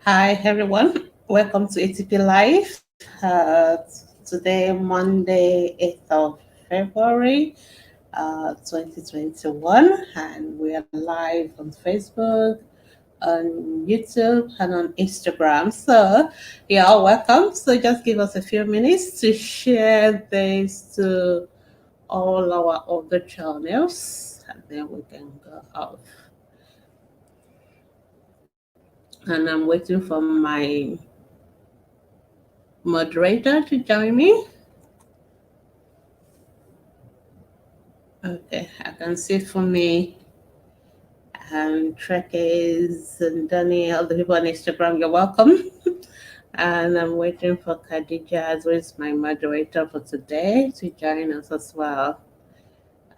Hi, everyone. Welcome to ATP Live. Today, Monday, 8th of February, 2021, and we are live on Facebook, on YouTube, and on Instagram. So, you're all welcome. So, just give us a few minutes to share this to all our other channels, and then we can go off. And I'm waiting for my moderator to join me. Okay, I can see for me and Trekkies and Danny, all the people on Instagram, you're welcome. And I'm waiting for Khadija, who is my moderator for today, to join us as well.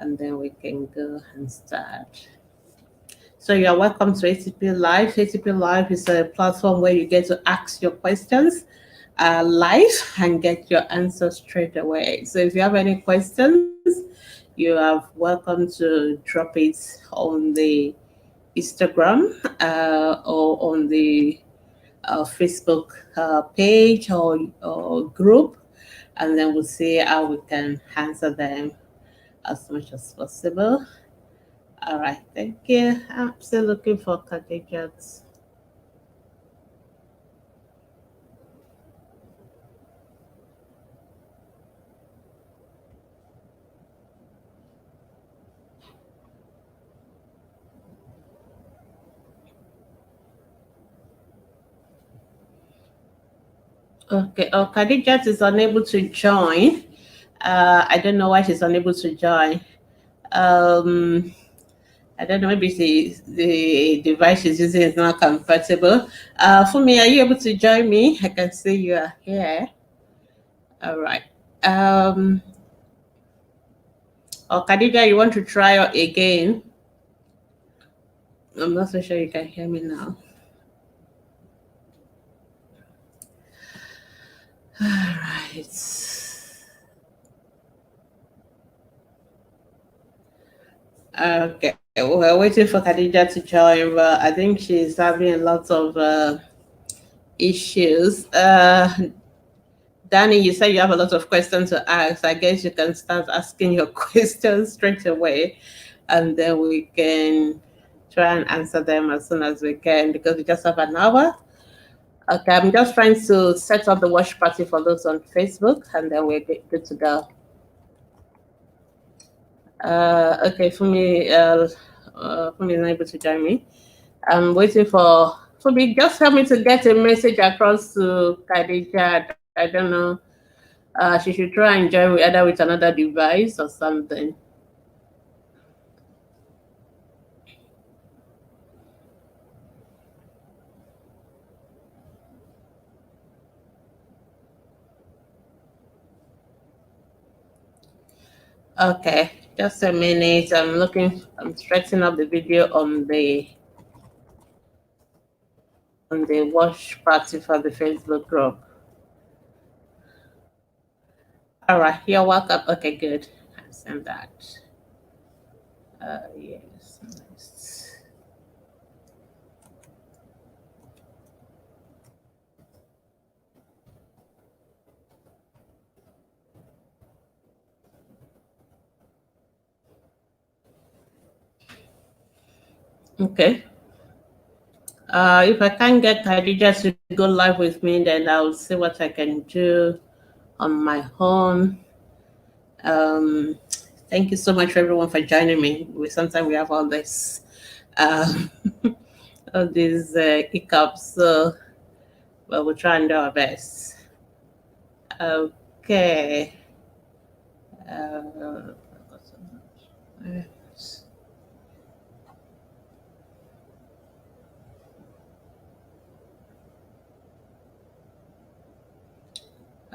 And then we can go and start. So you're welcome to ATP Live. ATP Live is a platform where you get to ask your questions live and get your answers straight away. So if you have any questions, you are welcome to drop it on the Instagram or on the Facebook page or group, and then we'll see how we can answer them as much as possible. All right, thank you. I'm still looking for Khadijat. Okay, oh, Khadijat is unable to join. I don't know why she's unable to join. Um, I don't know, maybe the device she's using is not compatible. Fumi, are you able to join me? I can see you are here. All right. Or Khadija, you want to try again? I'm not so sure you can hear me now. All right. Okay, we're waiting for Khadija to join, but I think she's having a lot of issues. Danny, you said you have a lot of questions to ask. I guess you can start asking your questions straight away, and then we can try and answer them as soon as we can because we just have an hour. Okay, I'm just trying to set up the watch party for those on Facebook, and then we're good to go. Okay, for me, not able to join me. I'm waiting for me. Just help me to get a message across to Khadija. I don't know. She should try and join either with another device or something. Okay, just a minute. I'm stretching up the video on the watch party for the Facebook group. All right, you're welcome. Okay, good. I sent that. Yes. Nice. Okay. If I can't get Khadija to go live with me, then I'll see what I can do on my own. Um, Thank you so much, everyone, for joining me. Sometimes we have all this, uh, all these hiccups, so but we'll try and do our best. Okay. Uh,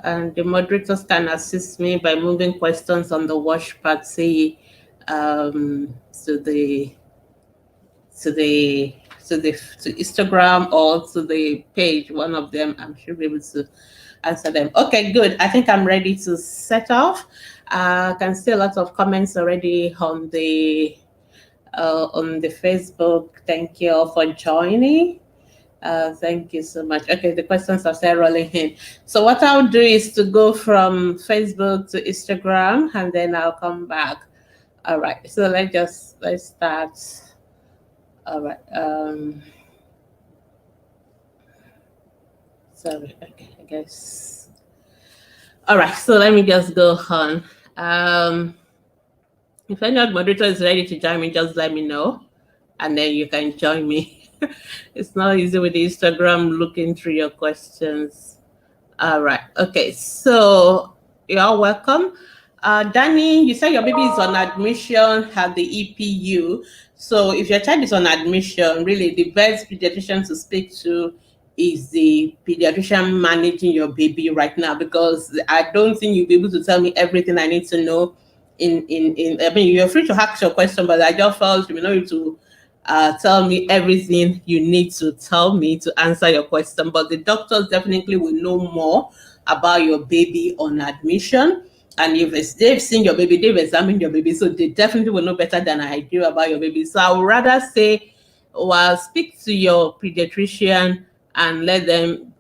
and the moderators can assist me by moving questions on the watch party um, to the to the to Instagram or to the page. One of them, I'm sure be able to answer them. Okay, good. I think I'm ready to set off. I can see a lot of comments already on the Facebook. Thank you all for joining. Thank you so much. Okay, the questions are still rolling in. So what I'll do is to go from Facebook to Instagram, and then I'll come back. All right. So let's start. All right. Sorry. Okay. I guess. All right. So let me just go on. Um, if any other moderator is ready to join me, just let me know, and then you can join me. It's not easy with Instagram looking through your questions. All right. Okay. So you're welcome. Danny, you said your baby is on admission at the EPU. So if your child is on admission, really the best pediatrician to speak to is the pediatrician managing your baby right now, because I don't think you'll be able to tell me everything I need to know. I mean, you're free to ask your question, but I just felt you may not be able to tell me everything you need to tell me to answer your question. But the doctors definitely will know more about your baby on admission. And if they've seen your baby, they've examined your baby, so they definitely will know better than I do about your baby. So I would rather say, well, speak to your pediatrician and let them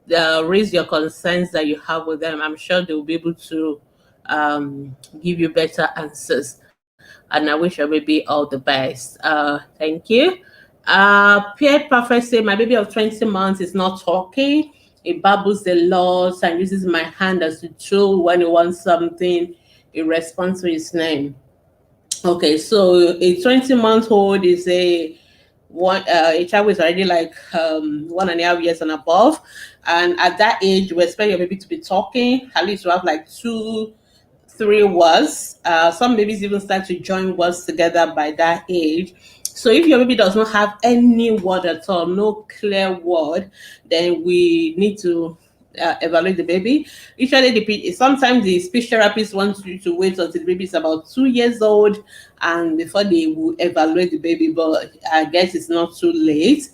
raise your concerns that you have with them. I'm sure they will be able to give you better answers. And I wish your baby all the best. Thank you. Pierre Perfect say, my baby of 20 months is not talking. It babbles a lot and uses my hand as a tool when he wants something. He responds to his name. Okay, so a 20-month-old is a child who is already like 1.5 years and above. And at that age, we expect your baby to be talking, at least to have like 2, 3 words. Some babies even start to join words together by that age. So if your baby does not have any word at all, no clear word, then we need to evaluate the baby. Usually, sometimes the speech therapist wants you to wait until the baby is about 2 years old, and before they will evaluate the baby. But I guess it's not too late.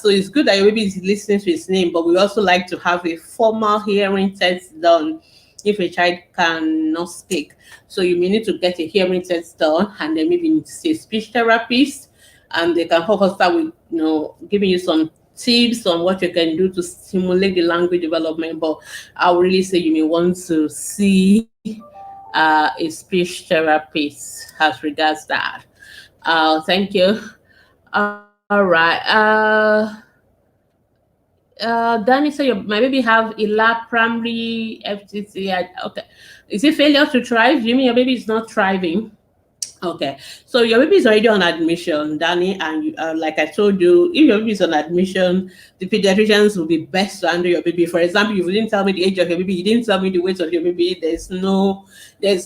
So it's good that your baby is listening to his name, but we also like to have a formal hearing test done if a child cannot speak. So you may need to get a hearing test done, and then maybe need to see a speech therapist, and they can help us start with giving you some tips on what you can do to stimulate the language development. But I would really say you may want to see a speech therapist as regards that. Thank you. All right. Danny said my baby have ELA primary FTC. Okay. Is it failure to thrive? You mean your baby is not thriving? Okay, so your baby is already on admission, Danny, and like I told you, if your baby is on admission, the pediatricians will be best to handle your baby. For example, you didn't tell me the age of your baby, you didn't tell me the weight of your baby.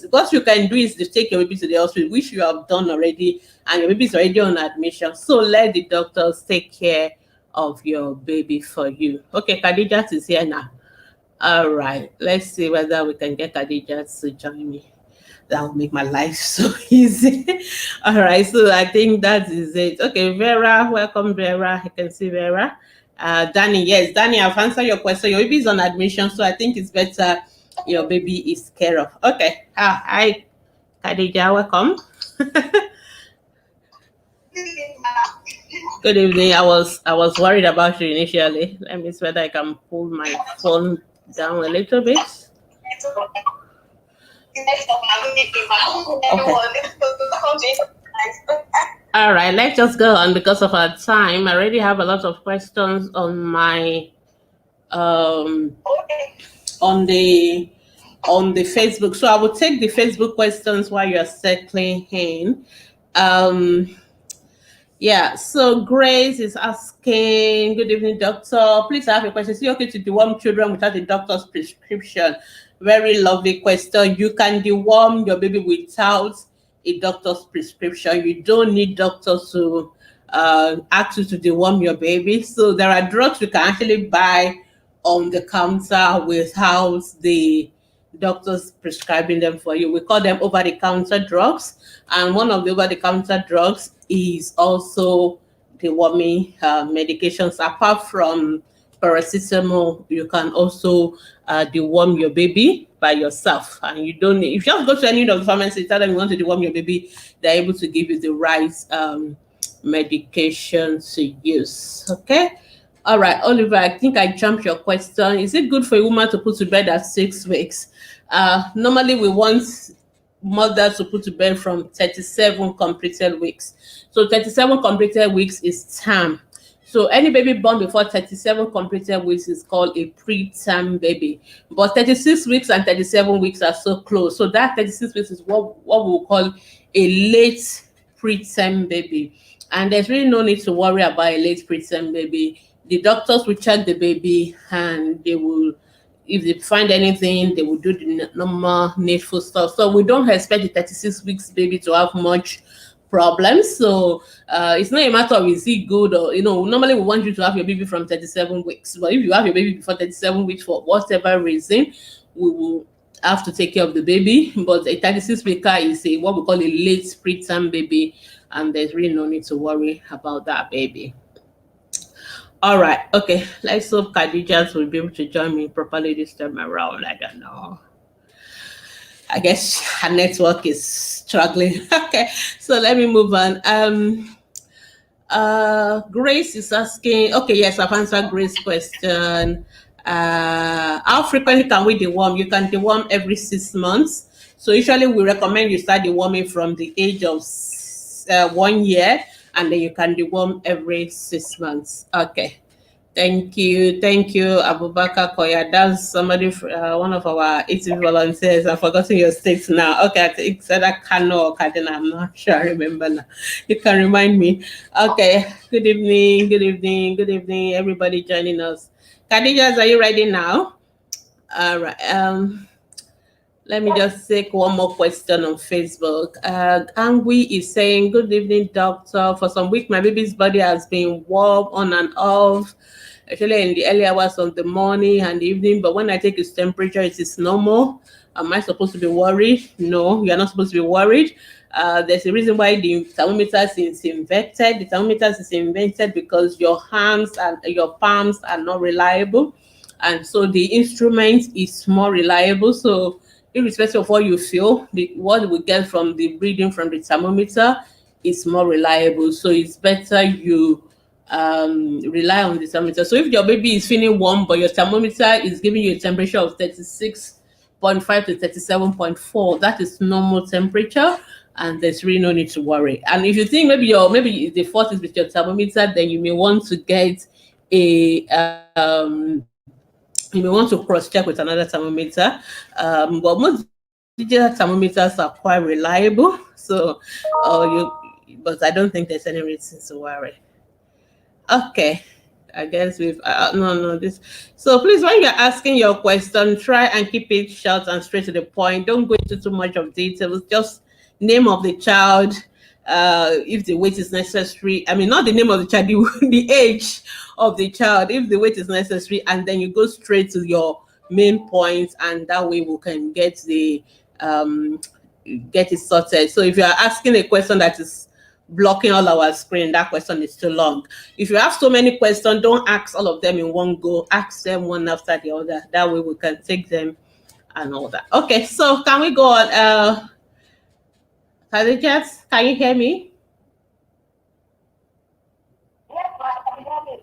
What you can do is to take your baby to the hospital, which you have done already, and your baby is already on admission. So let the doctors take care of your baby for you. Okay, Khadijat is here now. All right, let's see whether we can get Khadijat to join me. That will make my life so easy. All right, so I think that is it. Okay, Vera, welcome, Vera. I can see Vera. Danny, yes, Danny, I've answered your question. Your baby is on admission, so I think it's better your baby is cared of. Okay, hi, Khadija, welcome. Good evening. I was worried about you initially. Let me see whether I can pull my phone down a little bit. Okay. All right, let's just go on because of our time. I already have a lot of questions on my on the Facebook. So I will take the Facebook questions while you're settling in. Yeah, so Grace is asking, good evening, doctor. Please, I have a question. Is it okay to deworm children without a doctor's prescription? Very lovely question. You can deworm your baby without a doctor's prescription. You don't need doctors to ask you to deworm your baby. So there are drugs you can actually buy on the counter without the doctors prescribing them for you. We call them over-the-counter drugs. And one of the over-the-counter drugs is also deworming medications. Apart from paracetamol, you can also deworm your baby by yourself. And you don't need, if you just go to any of the pharmacy, tell them you want to deworm your baby, they're able to give you the right medication to use. Okay. All right, Oliver, I think I jumped your question. Is it good for a woman to put to bed at 6 weeks? Normally, we want mothers to put to bed from 37 completed weeks. So 37 completed weeks is term. So any baby born before 37 completed weeks is called a preterm baby. But 36 weeks and 37 weeks are so close. So that 36 weeks is what we call a late preterm baby. And there's really no need to worry about a late preterm baby. The doctors will check the baby and they will, if they find anything, they will do the normal needful stuff. So we don't expect the 36 weeks baby to have much problems. So it's not a matter of is it good or, normally we want you to have your baby from 37 weeks. But if you have your baby before 37 weeks for whatever reason, we will have to take care of the baby. But a 36 weeker is what we call a late preterm baby, and there's really no need to worry about that baby. All right, okay. Let's hope Khadija will be able to join me properly this time around. I don't know. I guess her network is struggling. Okay, so let me move on. Grace is asking. Okay, yes, I've answered Grace's question. How frequently can we deworm? You can deworm every 6 months. So usually we recommend you start deworming from the age of 1 year, and then you can deworm every 6 months. Okay. Thank you, Abubakar Koya. That's somebody, one of our ATV volunteers. I've forgotten your state now. Okay, I think it's either Kano or Kaduna. I'm not sure. I remember now. You can remind me. Okay. Good evening, everybody joining us. Khadija, are you ready now? All right. Let me just take one more question on Facebook. Angui is saying, good evening, doctor. For some weeks, my baby's body has been warm on and off, actually in the early hours of the morning and the evening. But when I take his temperature, it is normal. Am I supposed to be worried? No, you're not supposed to be worried. There's a reason why the thermometer is inverted. The thermometer is inverted because your hands and your palms are not reliable. And so the instrument is more reliable. So irrespective of what you feel, what we get from the reading from the thermometer is more reliable. So it's better you rely on the thermometer. So if your baby is feeling warm, but your thermometer is giving you a temperature of 36.5 to 37.4, that is normal temperature, and there's really no need to worry. And if you think maybe the fault is with your thermometer, then you may want to get you may want to cross-check with another thermometer. But most digital thermometers are quite reliable. So, but I don't think there's any reason to worry. Okay. I guess we've this. So please, when you're asking your question, try and keep it short and straight to the point. Don't go into too much of details. Just name of the child, if the weight is necessary. I mean, not the name of the child, the age of the child, if the weight is necessary, and then you go straight to your main points, and that way we can get it sorted. So if you are asking a question that is blocking all our screen, that question is too long. If you have so many questions, don't ask all of them in one go. Ask them one after the other. That way we can take them and all that. Okay, so can we go on? Can you hear me? Yes, I can hear you.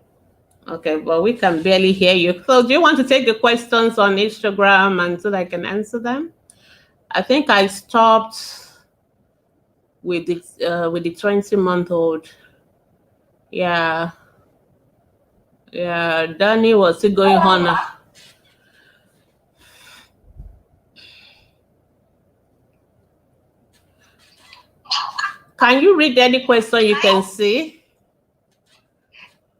Okay, well, we can barely hear you. So do you want to take the questions on Instagram and so that I can answer them? I think I stopped with the 20-month-old. Yeah. Danny was still going on. Can you read any question you can see?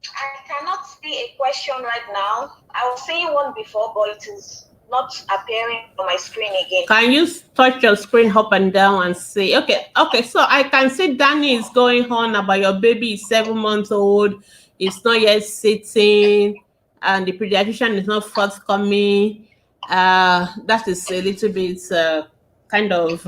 I cannot see a question right now. I was seeing one before, but it is not appearing on my screen again. Can you touch your screen up and down and see? Okay, so I can see Danny is going on about your baby is 7 months old. It's not yet sitting, and the pediatrician is not forthcoming. That is a little bit kind of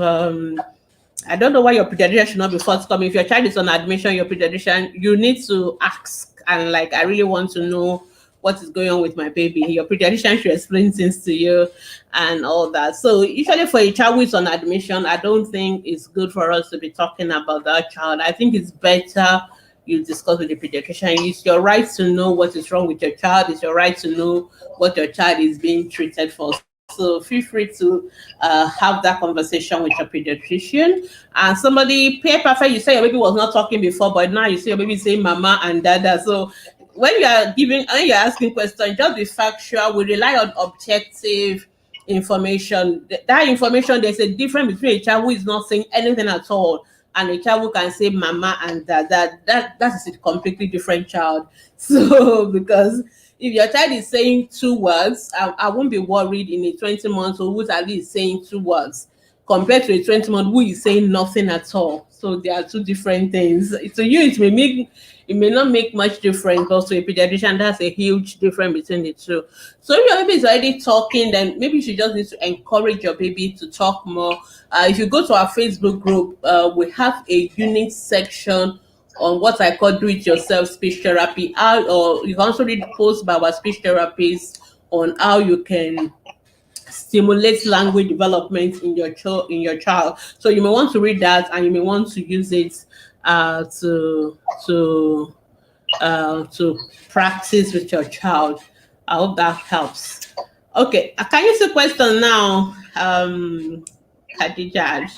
I don't know why your pediatrician should not be forthcoming. If your child is on admission, your pediatrician, you need to ask, and like, I really want to know what is going on with my baby. Your pediatrician should explain things to you and all that. So usually for a child who is on admission, I don't think it's good for us to be talking about that child. I think it's better you discuss with the pediatrician. It's your right to know what is wrong with your child. It's your right to know what your child is being treated for. So feel free to have that conversation with your pediatrician. And somebody, perfect, you say your baby was not talking before, but now you see your baby saying mama and dada. So when you're asking questions, just be factual. We rely on objective information. That information, there's a difference between a child who is not saying anything at all and a child who can say mama and dada. That is a completely different child. So because if your child is saying 2 words, I won't be worried in a 20-month old who's at least saying 2 words compared to a 20-month who is saying nothing at all. So there are 2 different things. To you, it may not make much difference, but to a pediatrician, that's a huge difference between the 2. So if your baby is already talking, then maybe you should just need to encourage your baby to talk more. If you go to our Facebook group, we have a unique section on what I call do-it-yourself speech therapy. Or you can also read posts by our speech therapists on how you can stimulate language development in your child. So you may want to read that, and you may want to use it to practice with your child. I hope that helps. Okay, can you see the question now, Khadija?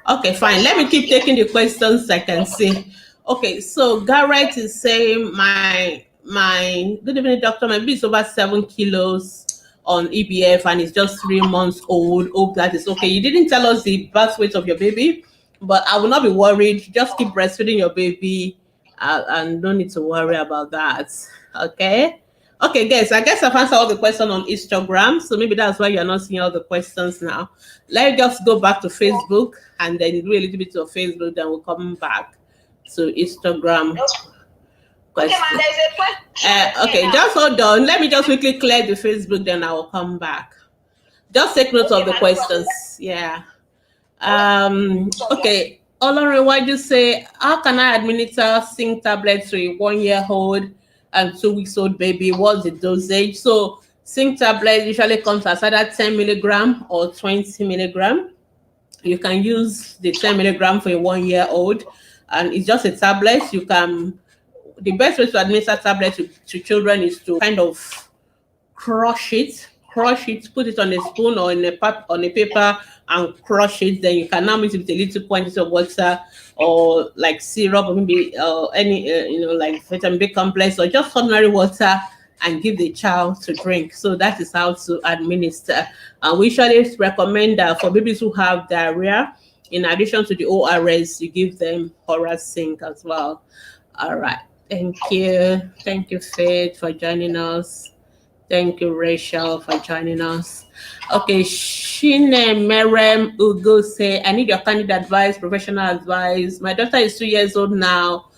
Okay, fine. Let me keep taking the questions I can see. Okay, so Garrett is saying my good evening, doctor. My baby is over 7 kilos on EBF and is just 3 months old. Hope that is okay. You didn't tell us the birth weight of your baby, but I will not be worried. Just keep breastfeeding your baby and don't need to worry about that. Okay. Okay, guys, I guess I've answered all the questions on Instagram, so maybe that's why you're not seeing all the questions now. Let's just go back to Facebook and then do a little bit of Facebook, then we'll come back to Instagram. Okay, man, there's a question. Okay, just hold on. Let me just quickly clear the Facebook, then I will come back. Just take note of the questions. Yeah. Okay. Olori, why do you say, how can I administer zinc tablets to a 1-year-old and 2-week-old baby? What's the dosage? So zinc tablet usually comes as either 10 milligram or 20 milligram. You can use the 10 milligram for a 1-year-old, and it's just a tablet. The best way to administer tablets to children is to kind of crush it, put it on a spoon or on a paper and crush it. Then you can now mix it with a little quantity of water or like syrup or maybe any like vitamin B complex or just ordinary water, and give the child to drink. So that is how to administer. We usually recommend that for babies who have diarrhea, in addition to the ORS, you give them oral zinc as well. All right. Thank you. Thank you, Faith, for joining us. Thank you, Rachel, for joining us. Okay, Shine Merem Ugo say, I need your candid advice, professional advice. My daughter is 2 years old now,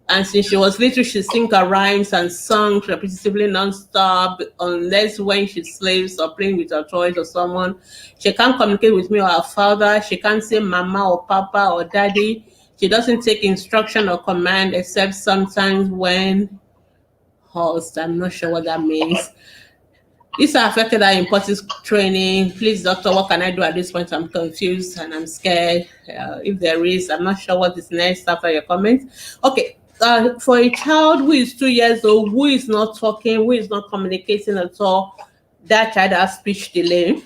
and since she was little, she sings her rhymes and songs repetitively non-stop, unless when she sleeps or playing with her toys or someone. She can't communicate with me or her father. She can't say mama or papa or daddy. She doesn't take instruction or command except sometimes when host. I'm not sure what that means. These are affected our impulsive training. Please, doctor, what can I do at this point? I'm confused and I'm scared. If there is, I'm not sure what is next after your comment. Okay, for a child who is 2 years old, who is not talking, who is not communicating at all, that child has speech delay.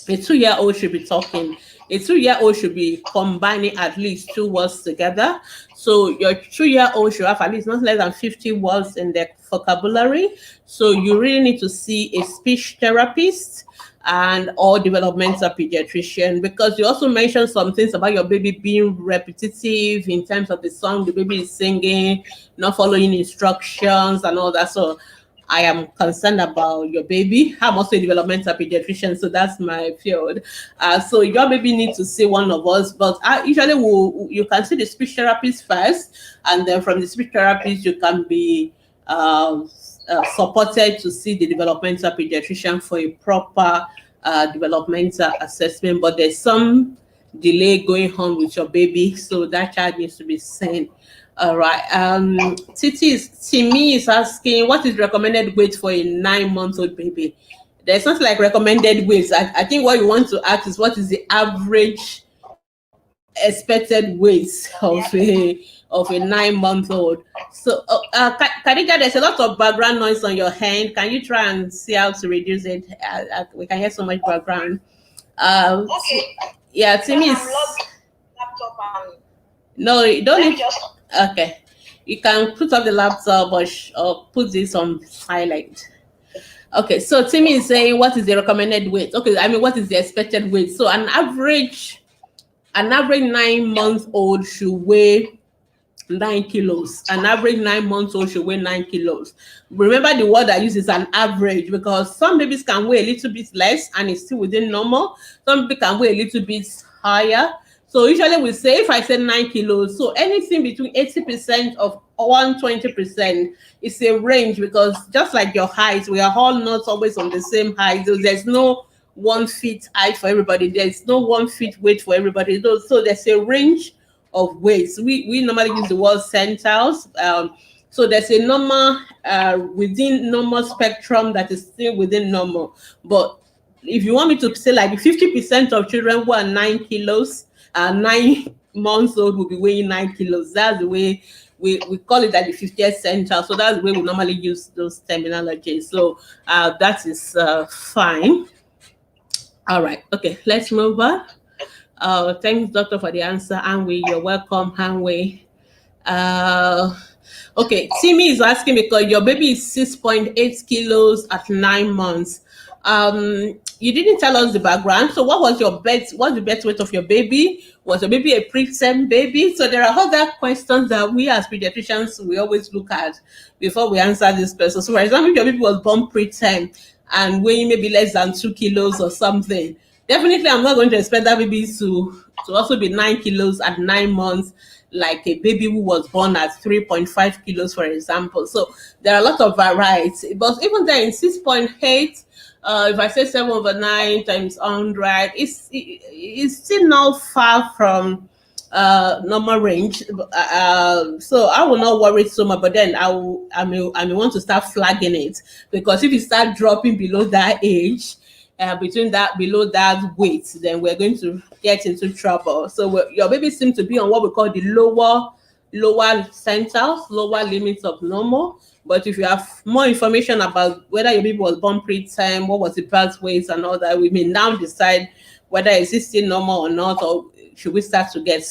A 2-year-old should be talking. A 2-year-old should be combining at least 2 words together. So your 2-year-old should have at least not less than 50 words in their vocabulary. So you really need to see a speech therapist or developmental pediatrician, because you also mentioned some things about your baby being repetitive in terms of the song the baby is singing, not following instructions and all that. So I am concerned about your baby. I'm also a developmental pediatrician, so that's my field. So your baby needs to see one of us, but usually you can see the speech therapist first, and then from the speech therapist you can be supported to see the developmental pediatrician for a proper developmental assessment. But there's some delay going on with your baby, so that child needs to be seen. All right. Timmy is asking, what is recommended weight for a 9-month-old baby? There's something like recommended weights. I think what you want to ask is what is the average expected weight of a 9-month-old. So, Khadija, there's a lot of background noise on your hand. Can you try and see how to reduce it? We can hear so much background. Okay. Yeah, Timmy is. Laptop and No, you don't need. Okay, you can put up the laptop or put this on silent. Okay, so Timmy is saying, what is the recommended weight? Okay, I mean, what is the expected weight? So an average 9-month-old should weigh 9 kilos. An average 9-month-old should weigh 9 kilos. Remember, the word I use is an average, because some babies can weigh a little bit less and it's still within normal. Some babies can weigh a little bit higher. So usually we say, if I say 9 kilos, so anything between 80% of 120% is a range, because just like your height, we are all not always on the same height. So there's no 1 feet height for everybody. There's no 1 feet weight for everybody. So there's a range of weights. We normally use the word centiles. So there's a normal within normal spectrum that is still within normal. But if you want me to say like 50% of children who are 9 kilos, 9 months old will be weighing 9 kilos. That's the way we call it at the 50th centile. So that's the way we normally use those terminologies. So that is fine. All right. Okay, let's move on. Thanks, doctor, for the answer. Hanwei, you're welcome, Hanwei. Okay, Timmy is asking because your baby is 6.8 kilos at 9 months. You didn't tell us the background. So what's the birth weight of your baby? Was your baby a preterm baby? So there are other questions that we as pediatricians, we always look at before we answer this question. So for example, if your baby was born preterm and weighing maybe less than 2 kilos or something, definitely I'm not going to expect that baby to also be 9 kilos at 9 months, like a baby who was born at 3.5 kilos, for example. So there are a lot of variety. But even there in 6.8, if I say 7/9 times 100, it's still not far from normal range. So I will not worry so much, but then I may want to start flagging it, because if you start dropping below that age, below that weight, then we're going to get into trouble. So your baby seems to be on what we call the lower centiles, lower limits of normal. But if you have more information about whether your baby was born preterm, what was the birth weight and all that, we may now decide whether it's still normal or not, or should we start to get,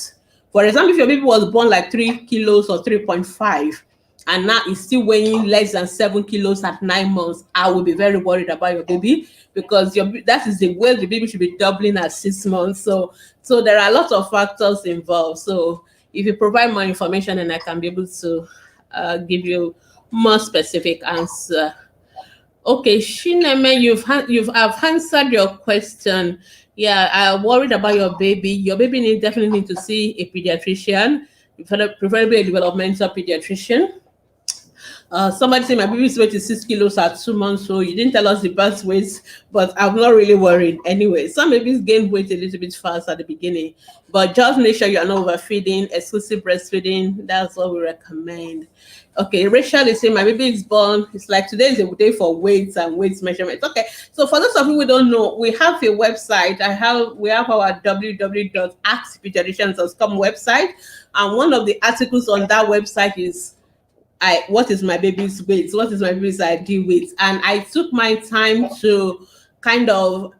for example, if your baby was born like 3 kilos or 3.5, and now it's still weighing less than 7 kilos at 9 months, I will be very worried about your baby, because that is the way the baby should be doubling at 6 months. So there are a lot of factors involved. So if you provide more information, then I can be able to give you more specific answer. Okay, Shineme, I've answered your question. Yeah, I'm worried about your baby. Your baby definitely need to see a pediatrician, preferably a developmental pediatrician. Somebody said my baby's weight is 6 kilos at 2 months, so you didn't tell us the birth weight, but I'm not really worried anyway. Some babies gain weight a little bit fast at the beginning, but just make sure you are not overfeeding, exclusive breastfeeding. That's what we recommend. Okay, Rachel is saying my baby is born. It's like today is a day for weights and weights measurements. Okay, so for those of you who don't know, we have a website. We have our www.askpediatricians.com website, and one of the articles on that website is what is my baby's weight? What is my baby's ideal weight? And I took my time to kind of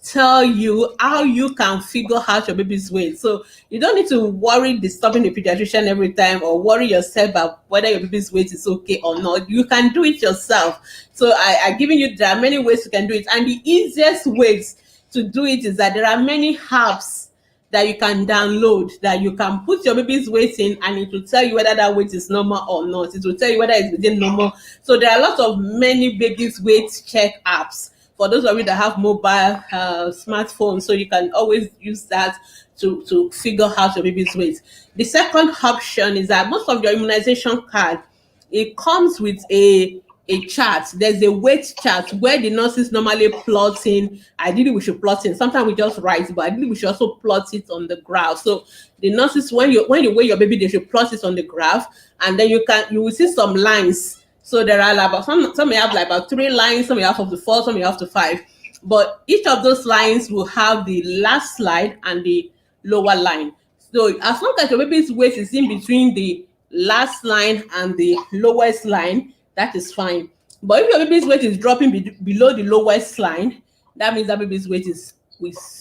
tell you how you can figure out your baby's weight. So you don't need to worry disturbing the pediatrician every time, or worry yourself about whether your baby's weight is okay or not. You can do it yourself. So I'm giving you, there are many ways you can do it. And the easiest ways to do it is that there are many apps that you can download, that you can put your baby's weight in, and it will tell you whether that weight is normal or not. It will tell you whether it's within normal. So there are a lot of many baby's weight check apps for those of you that have mobile smartphones. So you can always use that to figure out your baby's weight. The second option is that most of your immunization card, it comes with a chart. There's a weight chart where the nurses normally plot in. Ideally, we should plot in. Sometimes we just write, but ideally we should also plot it on the graph. So the nurses, when you weigh your baby, they should plot it on the graph, and then you will see some lines. So there are about some may have like about 3 lines, some may have up to 4, some may have to 5. But each of those lines will have the last slide and the lower line. So as long as your baby's weight is in between the last line and the lowest line, that is fine. But if your baby's weight is dropping below the lowest line, that means that baby's weight is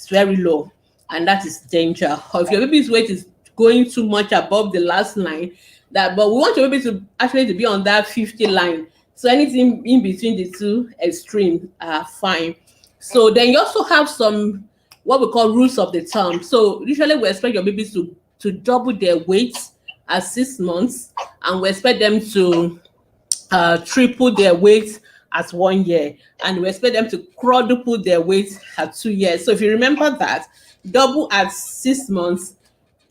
very low, and that is danger. Or if your baby's weight is going too much above the last line, but we want your baby to actually to be on that 50 line. So anything in between the two extremes are fine. So then you also have some what we call rules of the thumb. So usually we expect your babies to double their weight at 6 months, and we expect them to triple their weight at 1 year, and we expect them to quadruple their weight at 2 years. So if you remember that, double at 6 months,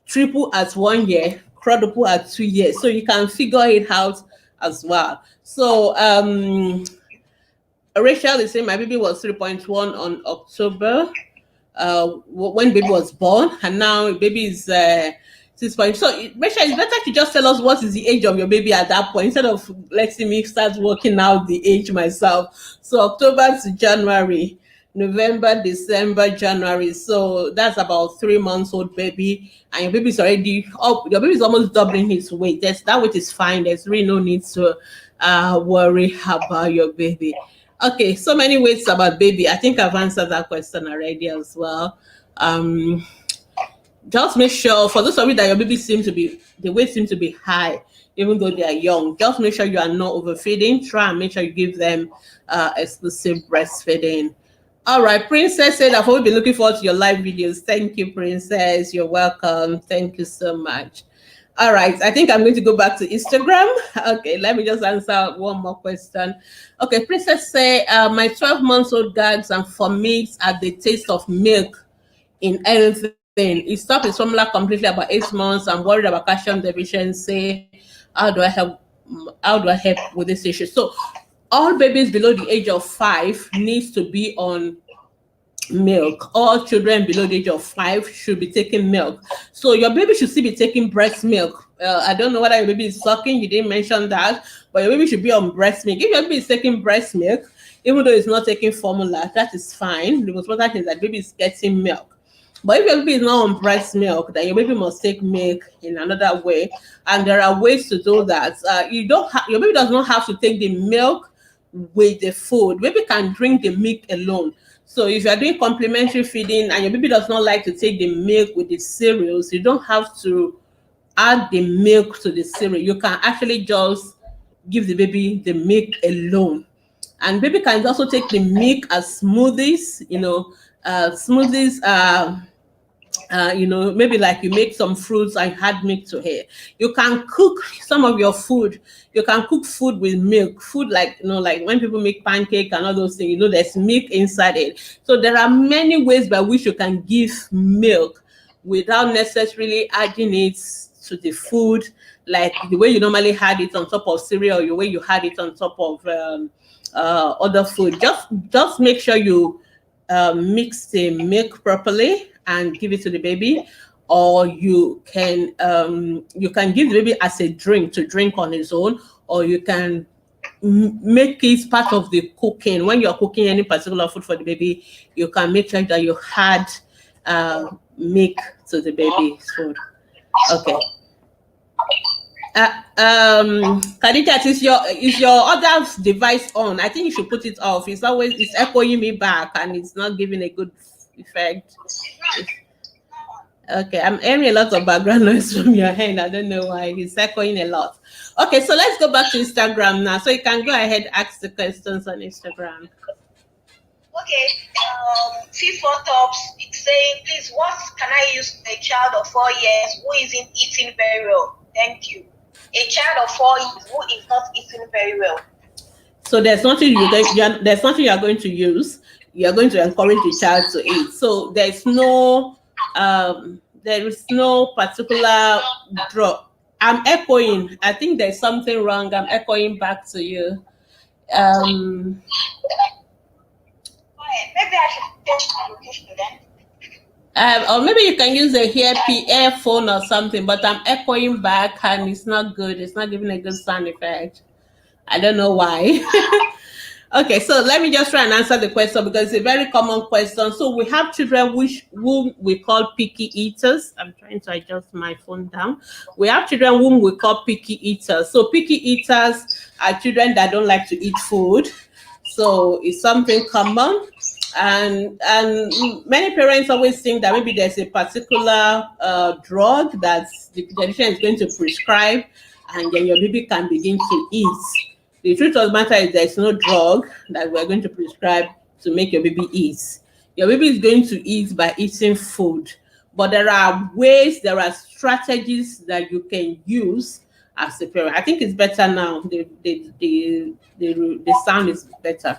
triple at 1 year, quadruple at 2 years. So you can figure it out as well. So Rachel is saying my baby was 3.1 on October when baby was born, and now baby is 6 point. So Rachel, it's better to just tell us what is the age of your baby at that point instead of letting me start working out the age myself. So October to January, November, December, January. So that's about 3 months old baby, and your baby is already up. Your baby is almost doubling his weight. That weight is fine. There's really no need to worry about your baby. Okay, so many ways about baby. I think I've answered that question already as well. Just make sure for those of you that your baby the weight seems to be high, even though they are young. Just make sure you are not overfeeding. Try and make sure you give them exclusive breastfeeding. All right, Princess said I've always been looking forward to your live videos. Thank you, Princess. You're welcome. Thank you so much. All right, I think I'm going to go back to Instagram. Okay, let me just answer one more question. Okay, Princess say my 12-month-old gags and vomits at the taste of milk in anything. He stopped his formula completely about 8 months. I'm worried about calcium deficiency. How do I help with this issue? So all babies below the age of 5 needs to be on milk. All children below the age of 5 should be taking milk. So your baby should still be taking breast milk. I don't know whether your baby is sucking. You didn't mention that, but your baby should be on breast milk. If your baby is taking breast milk, even though it's not taking formula, that is fine. The most important thing is that baby is getting milk. But if your baby is not on breast milk, then your baby must take milk in another way. And there are ways to do that. Your baby does not have to take the milk with the food. Baby can drink the milk alone. So if you are doing complementary feeding and your baby does not like to take the milk with the cereals, you don't have to add the milk to the cereal. You can actually just give the baby the milk alone. And baby can also take the milk as smoothies, maybe like you make some fruits and add milk to it. You can cook some of your food. You can cook food with milk. Food like when people make pancake and all those things, there's milk inside it. So there are many ways by which you can give milk without necessarily adding it to the food, like the way you normally had it on top of cereal, the way you had it on top of other food. Just make sure you mix the milk properly and give it to the baby, or you can give the baby as a drink to drink on his own, or you can make it part of the cooking. When you're cooking any particular food for the baby, you can make sure that you add milk to the baby's food. Okay. Khadija, is your other device on? I think you should put it off. It's echoing me back and it's not giving a good effect. Okay, I'm hearing a lot of background noise from your hand. I don't know why. It's echoing a lot. Okay, so let's go back to Instagram now. So you can go ahead, ask the questions on Instagram. Okay, C4 Tops, it's saying, please, what can I use for a child of 4 years who isn't eating very well? Thank you. A child of 4 years who is not eating very well. So there's nothing you are going to use. You are going to encourage the child to eat. So there is no particular drug. I'm echoing. I think there's something wrong. I'm echoing back to you. Maybe I should change my location then. Or maybe you can use a earphone or something, but I'm echoing back and it's not good. It's not giving a good sound effect. I don't know why. Okay, so let me just try and answer the question because it's a very common question. So we have children whom we call picky eaters. I'm trying to adjust my phone down. We have children whom we call picky eaters. So picky eaters are children that don't like to eat food. So it's something common. And many parents always think that maybe there's a particular drug that the pediatrician is going to prescribe, and then your baby can begin to eat. The truth of the matter is there's no drug that we're going to prescribe to make your baby eat. Your baby is going to eat by eating food, but there are ways, there are strategies that you can use as a parent. I think it's better now. The sound is better.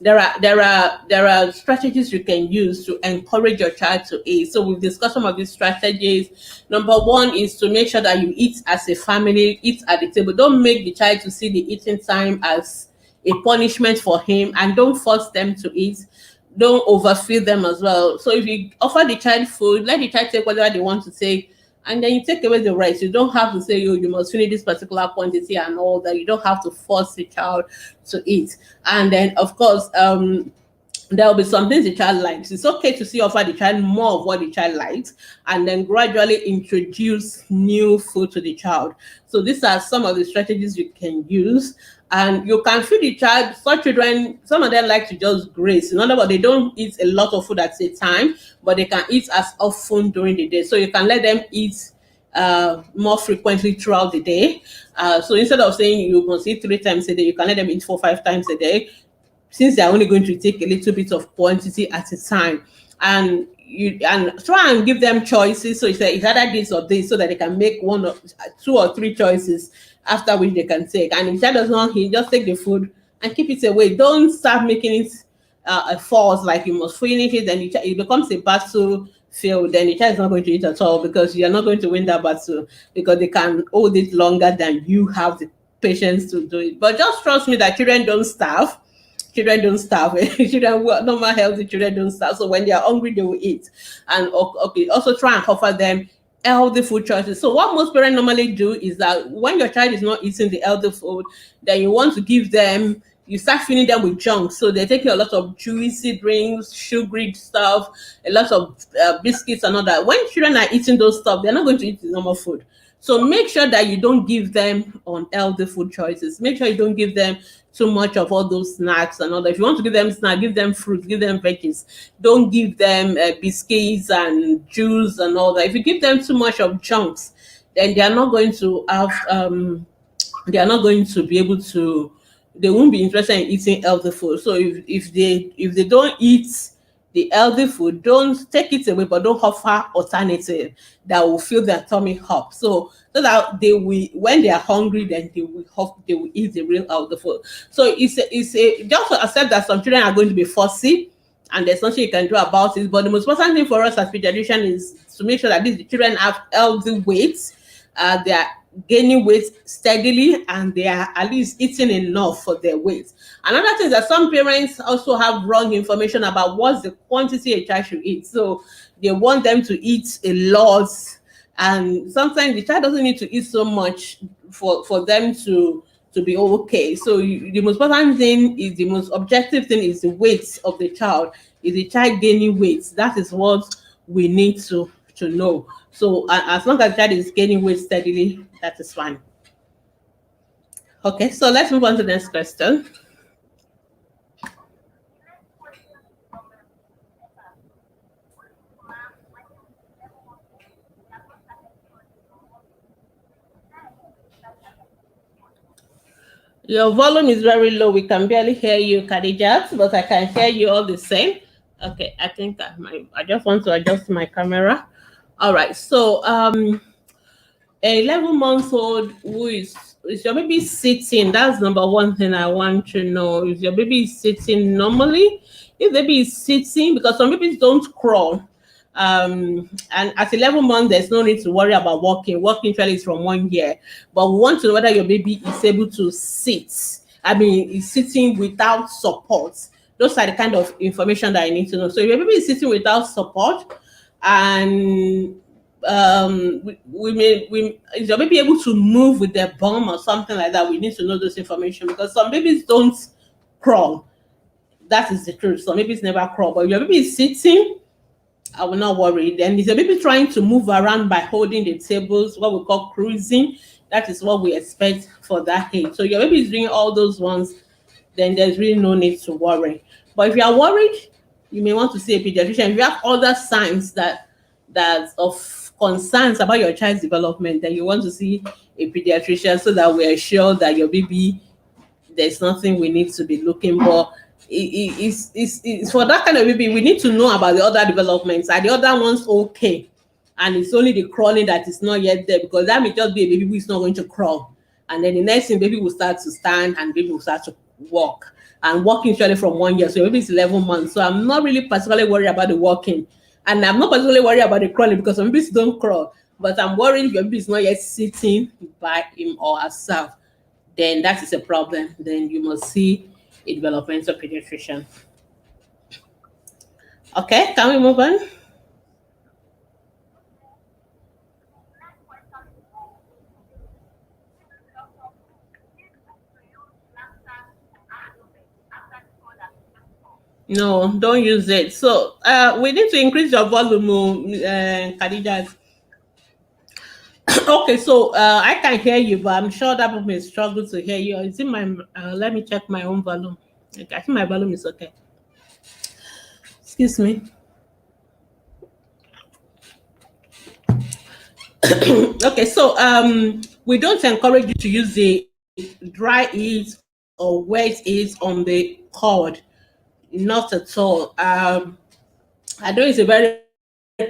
There are strategies you can use to encourage your child to eat. So we've discussed some of these strategies. Number one is to make sure that you eat as a family, eat at the table. Don't make the child to see the eating time as a punishment for him, and don't force them to eat. Don't overfeed them as well. So if you offer the child food, let the child take whatever they want to take, and then you take away the rest. You don't have to say, you must finish this particular quantity and all that. You don't have to force the child to eat. And then, of course, there will be some things the child likes. It's okay to offer the child more of what the child likes, and then gradually introduce new food to the child. So these are some of the strategies you can use. And you can feed the child. Some children, some of them like to just graze. In other words, they don't eat a lot of food at a time, but they can eat as often during the day. So you can let them eat more frequently throughout the day. So instead of saying you must eat 3 times a day, you can let them eat 4 or 5 times a day, since they're only going to take a little bit of quantity at a time. And try and give them choices. So it's either this or this, so that they can make 1 or 2 or 3 choices, after which they can take. And if that does not, he just take the food and keep it away. Don't start making it a force, like you must finish it. Then it becomes a battlefield. Then the child is not going to eat at all, because you're not going to win that battle, because they can hold it longer than you have the patience to do it. But just trust me that children don't starve. Children don't starve. Children, normal healthy children don't starve. So when they are hungry, they will eat. And okay, also try and offer them healthy food choices. So what most parents normally do is that when your child is not eating the healthy food, then you want to give them, you start feeding them with junk. So they're taking a lot of juicy drinks, sugary stuff, a lot of biscuits and all that. When children are eating those stuff, they're not going to eat the normal food. So make sure that you don't give them unhealthy food choices. Make sure you don't give them too much of all those snacks and all that. If you want to give them snacks, give them fruit, give them veggies. Don't give them biscuits and juice and all that. If you give them too much of chunks, then they are not going to have, they are not going to be able to, they won't be interested in eating healthy food. So if they don't eat the healthy food, don't take it away, but don't offer alternative that will fill their tummy up. So that they will, when they are hungry, then they will eat the real healthy food. So it's just to accept that some children are going to be fussy, and there's nothing you can do about it. But the most important thing for us as pediatricians is to make sure that these children have healthy weights. They are gaining weight steadily, and they are at least eating enough for their weight. Another thing is that some parents also have wrong information about what's the quantity a child should eat. So they want them to eat a lot, and sometimes the child doesn't need to eat so much for them to be okay. So the most important thing is, the most objective thing is the weight of the child. Is the child gaining weight? That is what we need to know. So as long as the child is gaining weight steadily, that is fine. Okay, so let's move on to the next question. Your volume is very low. We can barely hear you, Khadijat, but I can hear you all the same. Okay, I think I just want to adjust my camera. All right, so a 11-month-old who is your baby sitting? That's number one thing I want to know. Is your baby sitting normally? If the baby is sitting, because some babies don't crawl. And at 11 months, there's no need to worry about walking. Walking usually is from 1 year. But we want to know whether your baby is able to sit. I mean, is sitting without support. Those are the kind of information that I need to know. So if your baby is sitting without support, and is your baby able to move with their bum or something like that, we need to know this information, because some babies don't crawl. That is the truth. Some babies never crawl, but if your baby is sitting, I will not worry. Then if your baby trying to move around by holding the tables, what we call cruising, that is what we expect for that age. So your baby is doing all those ones, then there's really no need to worry. But if you are worried, you may want to see a pediatrician. If you have other signs that of concerns about your child's development, then you want to see a pediatrician so that we are sure that your baby, there's nothing we need to be looking for. It's for that kind of baby, we need to know about the other developments. Are the other ones okay? And it's only the crawling that is not yet there, because that may just be a baby who is not going to crawl. And then the next thing, baby will start to stand and baby will start to walk. And walking usually from 1 year, so maybe it's 11 months. So I'm not really particularly worried about the walking. And I'm not particularly worried about the crawling, because some babies don't crawl. But I'm worried if your baby is not yet sitting by him or herself, then that is a problem. Then you must see a developmental pediatrician. Okay, can we move on? No, don't use it. So we need to increase your volume, Khadija. Okay, so I can hear you, but I'm sure that people may struggle to hear you. Is it my? Let me check my own volume. Okay, I think my volume is okay. Excuse me. Okay, so we don't encourage you to use the dry it or wet it on the cord. Not at all. I know it's a very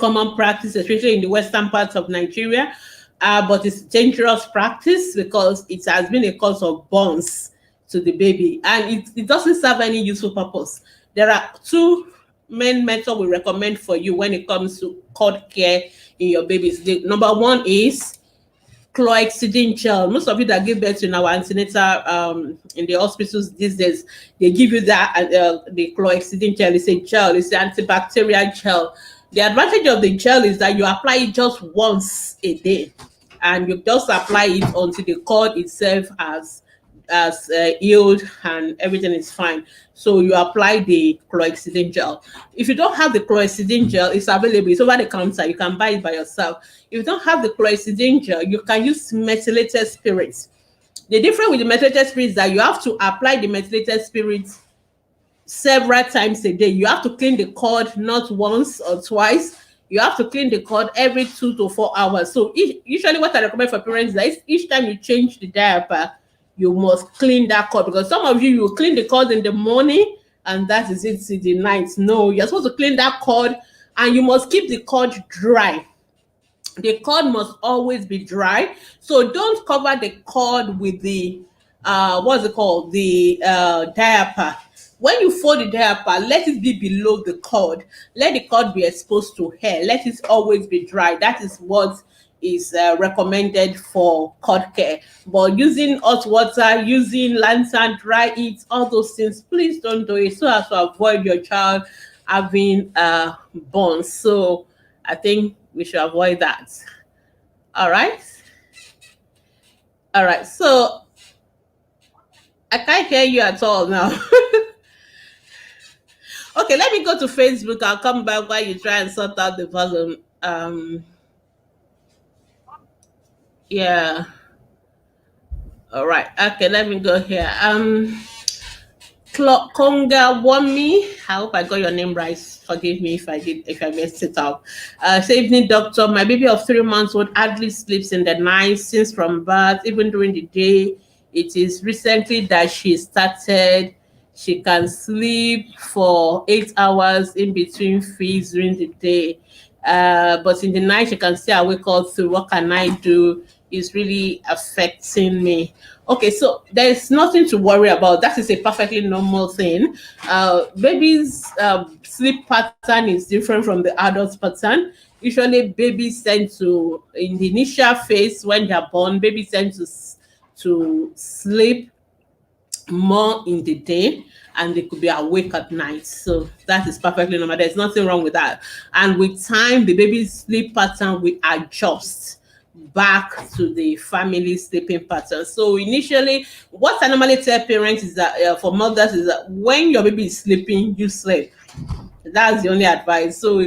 common practice, especially in the western parts of Nigeria, but it's dangerous practice because it has been a cause of burns to the baby, and it doesn't serve any useful purpose. There are two main methods we recommend for you when it comes to cord care in your babies. The number one is chlorhexidine gel. Most of you that give birth in our antenatal in the hospitals these days, they give you that the chlorhexidine gel. It's a gel, it's an antibacterial gel. The advantage of the gel is that you apply it just once a day, and you just apply it until the cord itself has healed and everything is fine. So you apply the chlorhexidine gel. If you don't have the chlorhexidine gel, it's available. It's over the counter. You can buy it by yourself. If you don't have the chlorhexidine gel, you can use methylated spirits. The difference with the methylated spirits is that you have to apply the methylated spirits several times a day. You have to clean the cord not once or twice. You have to clean the cord every 2 to 4 hours. So usually what I recommend for parents is each time you change the diaper, you must clean that cord, because some of you clean the cord in the morning and that is it till the night. No, you're supposed to clean that cord and you must keep the cord dry. The cord must always be dry. So don't cover the cord with the what's it called? The diaper. When you fold the diaper, let it be below the cord. Let the cord be exposed to air. Let it always be dry. That is what is recommended for cord care. But using hot water, using lantern, dry it, all those things, please don't do it, so as to avoid your child having burns. So I think we should avoid that. All right. So I can't hear you at all now. Okay, let me go to Facebook. I'll come back while you try and sort out the volume. Yeah. All right. Okay, let me go here. Konga Wami. I hope I got your name right. Forgive me if I messed it up. Say, evening, doctor. My baby of 3 months old hardly sleeps in the night since from birth, even during the day. It is recently that she started. She can sleep for 8 hours in between feeds during the day. But in the night, she can stay awake all through. What can I do? It's really affecting me. Okay, so there's nothing to worry about. That is a perfectly normal thing. Babies' sleep pattern is different from the adult's pattern. Usually, babies tend to, in the initial phase when they're born, babies tend to sleep more in the day and they could be awake at night. So that is perfectly normal. There's nothing wrong with that. And with time, the baby's sleep pattern will adjust. back to the family sleeping pattern. So initially, what I normally tell parents is that for mothers is that when your baby is sleeping, you sleep. That's the only advice. So,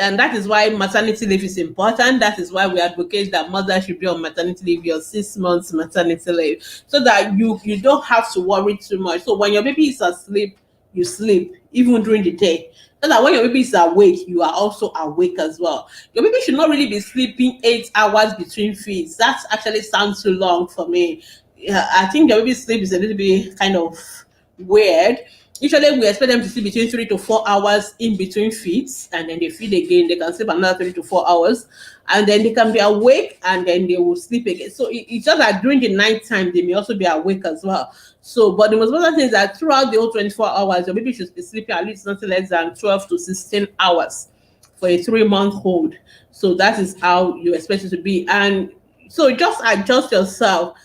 and that is why maternity leave is important. That is why we advocate that mothers should be on maternity leave, your 6 months maternity leave, so that you don't have to worry too much. So when your baby is asleep, you sleep even during the day. So that when your baby is awake, you are also awake as well. Your baby should not really be sleeping 8 hours between feeds. That actually sounds too long for me. Yeah, I think your baby's sleep is a little bit kind of weird. Usually, we expect them to sleep between 3 to 4 hours in between feeds, and then they feed again. They can sleep another 3 to 4 hours, and then they can be awake, and then they will sleep again. So it's just that during the night time, they may also be awake as well. So, but the most important thing is that throughout the whole 24 hours, your baby should be sleeping at least nothing less than 12 to 16 hours for a 3 month old. So that is how you expect it to be, and so just adjust yourself,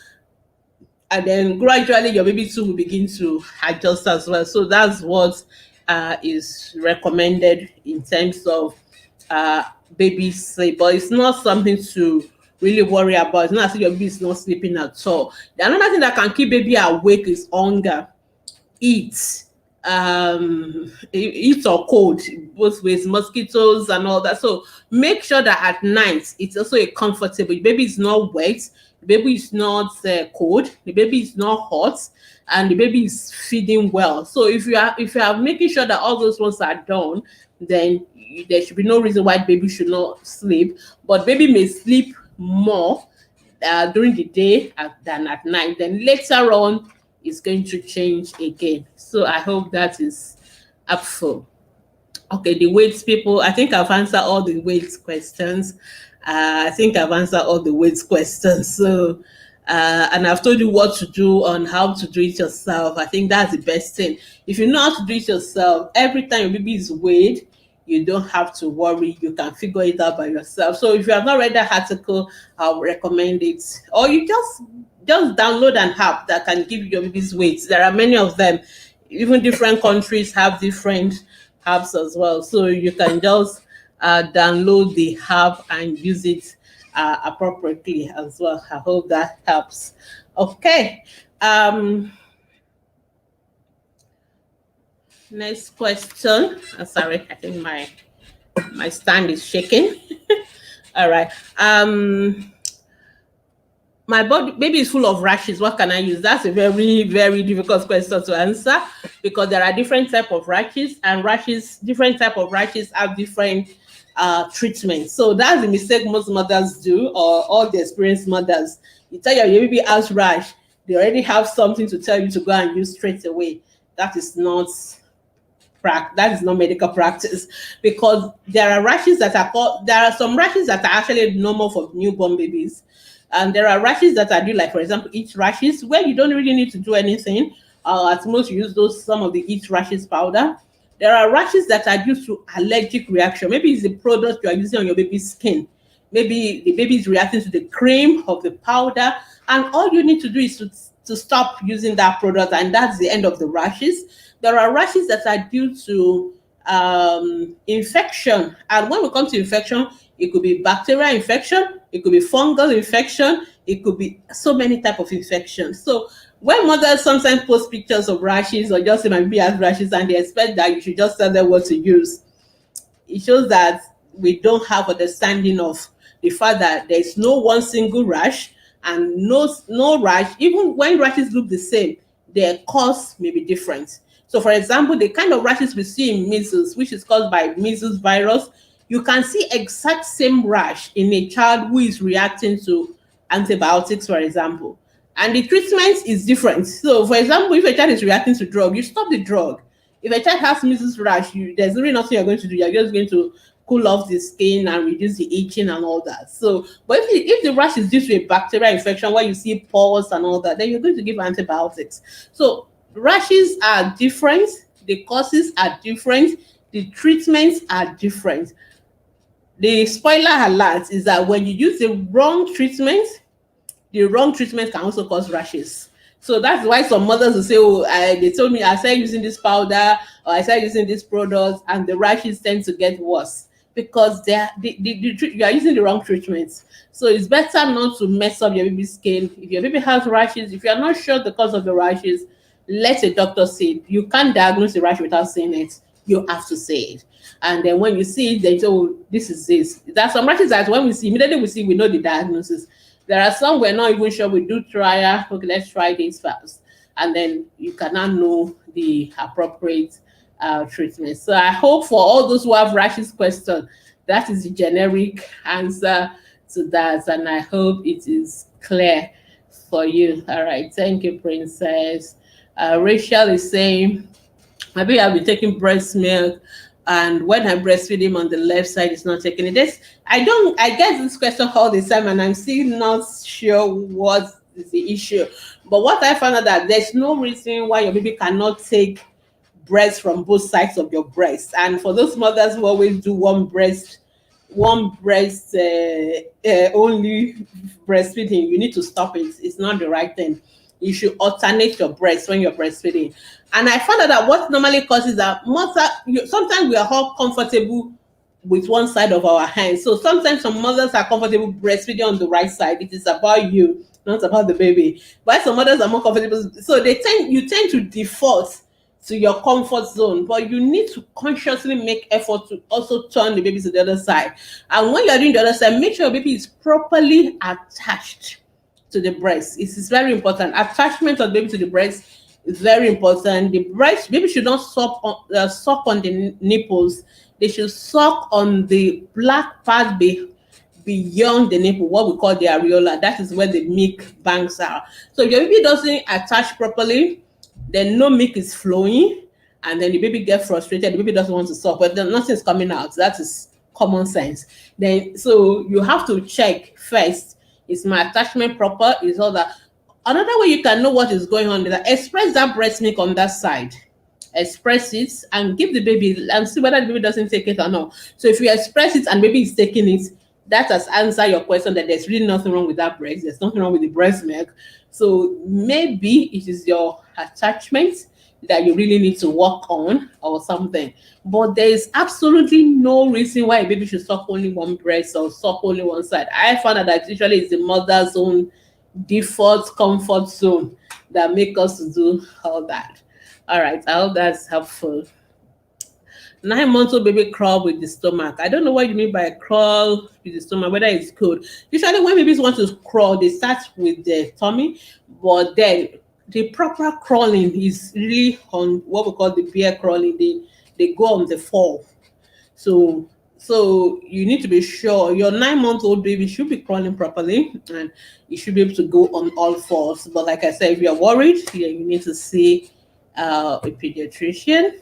and then gradually your baby too will begin to adjust as well. So that's what is recommended in terms of baby sleep, but it's not something to really worry about. It's not as if your baby is not sleeping at all. The another thing that can keep baby awake is hunger. Eat, eat or cold, both ways, mosquitoes and all that. So make sure that at night it's also a comfortable. The baby is not wet, the baby is not cold, the baby is not hot, and the baby is feeding well. So if you are making sure that all those ones are done, then there should be no reason why baby should not sleep. But baby may sleep more during the day than at night. Then later on, it's going to change again. So I hope that is helpful. Okay, the weights people, I think I've answered all the weights questions. So, and I've told you what to do on how to do it yourself. I think that's the best thing. If you know how to do it yourself, every time your baby is weighed, you don't have to worry. You can figure it out by yourself. So if you have not read that article, I'll recommend it. Or you just download an app that can give you your baby's weights. There are many of them. Even different countries have different apps as well. So you can just download the app and use it appropriately as well. I hope that helps. Okay. Next question. Sorry, I think my stand is shaking. All right. My baby is full of rashes. What can I use? That's a very, very difficult question to answer, because there are different type of rashes, and different type of rashes have different treatments. So that's the mistake most mothers do, or all the experienced mothers. You tell your baby has rash, they already have something to tell you to go and use straight away. That is not medical practice, because there are some rashes that are actually normal for newborn babies, and there are rashes that are due, like for example itch rashes, where you don't really need to do anything. At most you use some of the itch rashes powder. There are rashes that are due to allergic reaction. Maybe it's the product you are using on your baby's skin. Maybe the baby is reacting to the cream of the powder, and all you need to do is to stop using that product, and that's the end of the rashes. There are rashes that are due to infection, and when we come to infection, it could be bacterial infection, it could be fungal infection, it could be so many type of infections. So when mothers sometimes post pictures of rashes, or just say my baby has rashes, and they expect that you should just tell them what to use, it shows that we don't have understanding of the fact that there is no one single rash, and no rash, even when rashes look the same, their cause may be different. So for example, the kind of rashes we see in measles, which is caused by measles virus, you can see exact same rash in a child who is reacting to antibiotics, for example. And the treatment is different. So for example, if a child is reacting to drug, you stop the drug. If a child has measles rash, there's really nothing you're going to do. You're just going to cool off the skin and reduce the itching and all that. So, but if the rash is due to a bacterial infection where you see pores and all that, then you're going to give antibiotics. So rashes are different, the causes are different, the treatments are different. The spoiler alert is that when you use the wrong treatment can also cause rashes. So that's why some mothers will say, oh, they told me I started using this powder, or I started using this product, and the rashes tend to get worse. because you are using the wrong treatments. So it's better not to mess up your baby's skin. If your baby has rashes, if you are not sure the cause of the rashes, let a doctor see it. You can't diagnose the rash without seeing it. You have to say it. And then when you see it, they say, oh, this is this. There are some rashes that when we see, immediately we see, we know the diagnosis. There are some we're not even sure. We do trial. Okay, let's try this first. And then you cannot know the appropriate treatment. So I hope for all those who have rashes question, that is the generic answer to that. And I hope it is clear for you. All right. Thank you, Princess. Rachel is saying, maybe I'll be taking breast milk, and when I breastfeed him on the left side, it's not taking it. I get this question all the time, and I'm still not sure what is the issue. But what I found out that there's no reason why your baby cannot take breast from both sides of your breast. And for those mothers who always do one breast only breastfeeding, you need to stop it. It's not the right thing. You should alternate your breast when you're breastfeeding. And I found out that what normally causes that sometimes we are all comfortable with one side of our hands. So sometimes some mothers are comfortable breastfeeding on the right side. It is about you, not about the baby. But some mothers are more comfortable. So you tend to default to your comfort zone, but you need to consciously make effort to also turn the baby to the other side. And when you're doing the other side, make sure your baby is properly attached to the breast. It is very important. Attachment of the baby to the breast is very important. The baby should not suck on the nipples. They should suck on the black part beyond the nipple, what we call the areola. That is where the milk banks are. So if your baby doesn't attach properly, then no milk is flowing, and then the baby gets frustrated. The baby doesn't want to suck, but then nothing's coming out. That is common sense. Then so you have to check first, is my attachment proper? Is all that. Another way you can know what is going on is that express that breast milk on that side. Express it and give the baby and see whether the baby doesn't take it or not. So if you express it and baby is taking it, that has answered your question that there's really nothing wrong with that breast. There's nothing wrong with the breast milk. So maybe it is your attachment that you really need to work on or something. But there is absolutely no reason why a baby should suck only one breast or suck only one side. I found out that usually it's the mother's own default comfort zone that make us do all that. All right, I hope that's helpful. 9-month-old baby crawl with the stomach. I don't know what you mean by crawl with the stomach, whether it's good. Usually when babies want to crawl, they start with the tummy, but then the proper crawling is really on what we call the bear crawling. They go on the fall. So you need to be sure your 9-month-old baby should be crawling properly, and you should be able to go on all fours. But like I said, if you're worried, you need to see a pediatrician.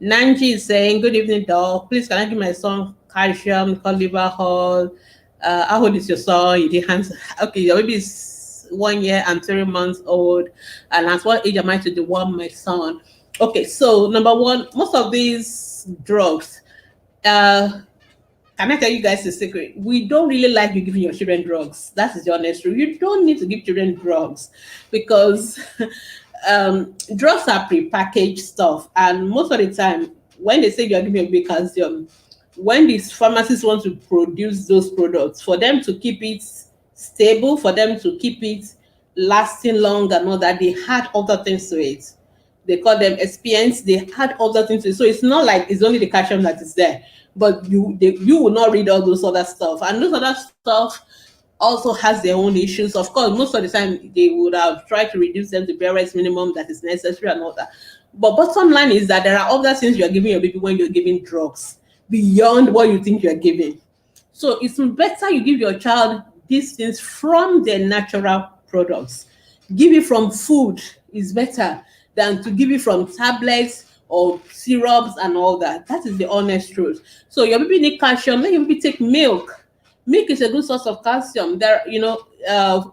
Nanji is saying, good evening, doc. Please, can I give my son calcium, liver hall? How old is your son? You didn't answer. Okay, your baby is 1 year and 3 months old. And at what age am I to deworm my son? Okay, so number one, most of these drugs, can I tell you guys a secret? We don't really like you giving your children drugs. That is the honest truth. You don't need to give children drugs because drugs are prepackaged stuff, and most of the time when they say you're giving a big calcium, when these pharmacists want to produce those products, for them to keep it stable, for them to keep it lasting long and all that, they add other things to it. They call them excipients. They add other things to it. So it's not like it's only the calcium that is there, but you will not read all those other stuff, and those other stuff also has their own issues. Of course, most of the time they would have tried to reduce them to barest minimum that is necessary and all that. But bottom line is that there are other things you're giving your baby when you're giving drugs beyond what you think you're giving. So it's better you give your child these things from their natural products. Give it from food is better than to give it from tablets or syrups and all that. That is the honest truth. So your baby need calcium, let your baby take milk. Milk is a good source of calcium. There,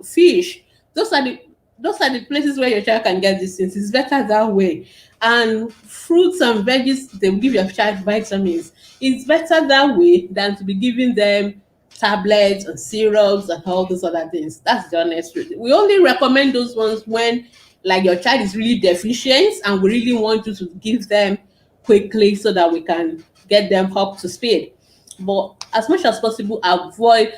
fish. Those are the places where your child can get these things. It's better that way. And fruits and veggies, they will give your child vitamins. It's better that way than to be giving them tablets and syrups and all those other things. That's the honest truth. We only recommend those ones when, like, your child is really deficient and we really want you to give them quickly so that we can get them up to speed. But as much as possible, avoid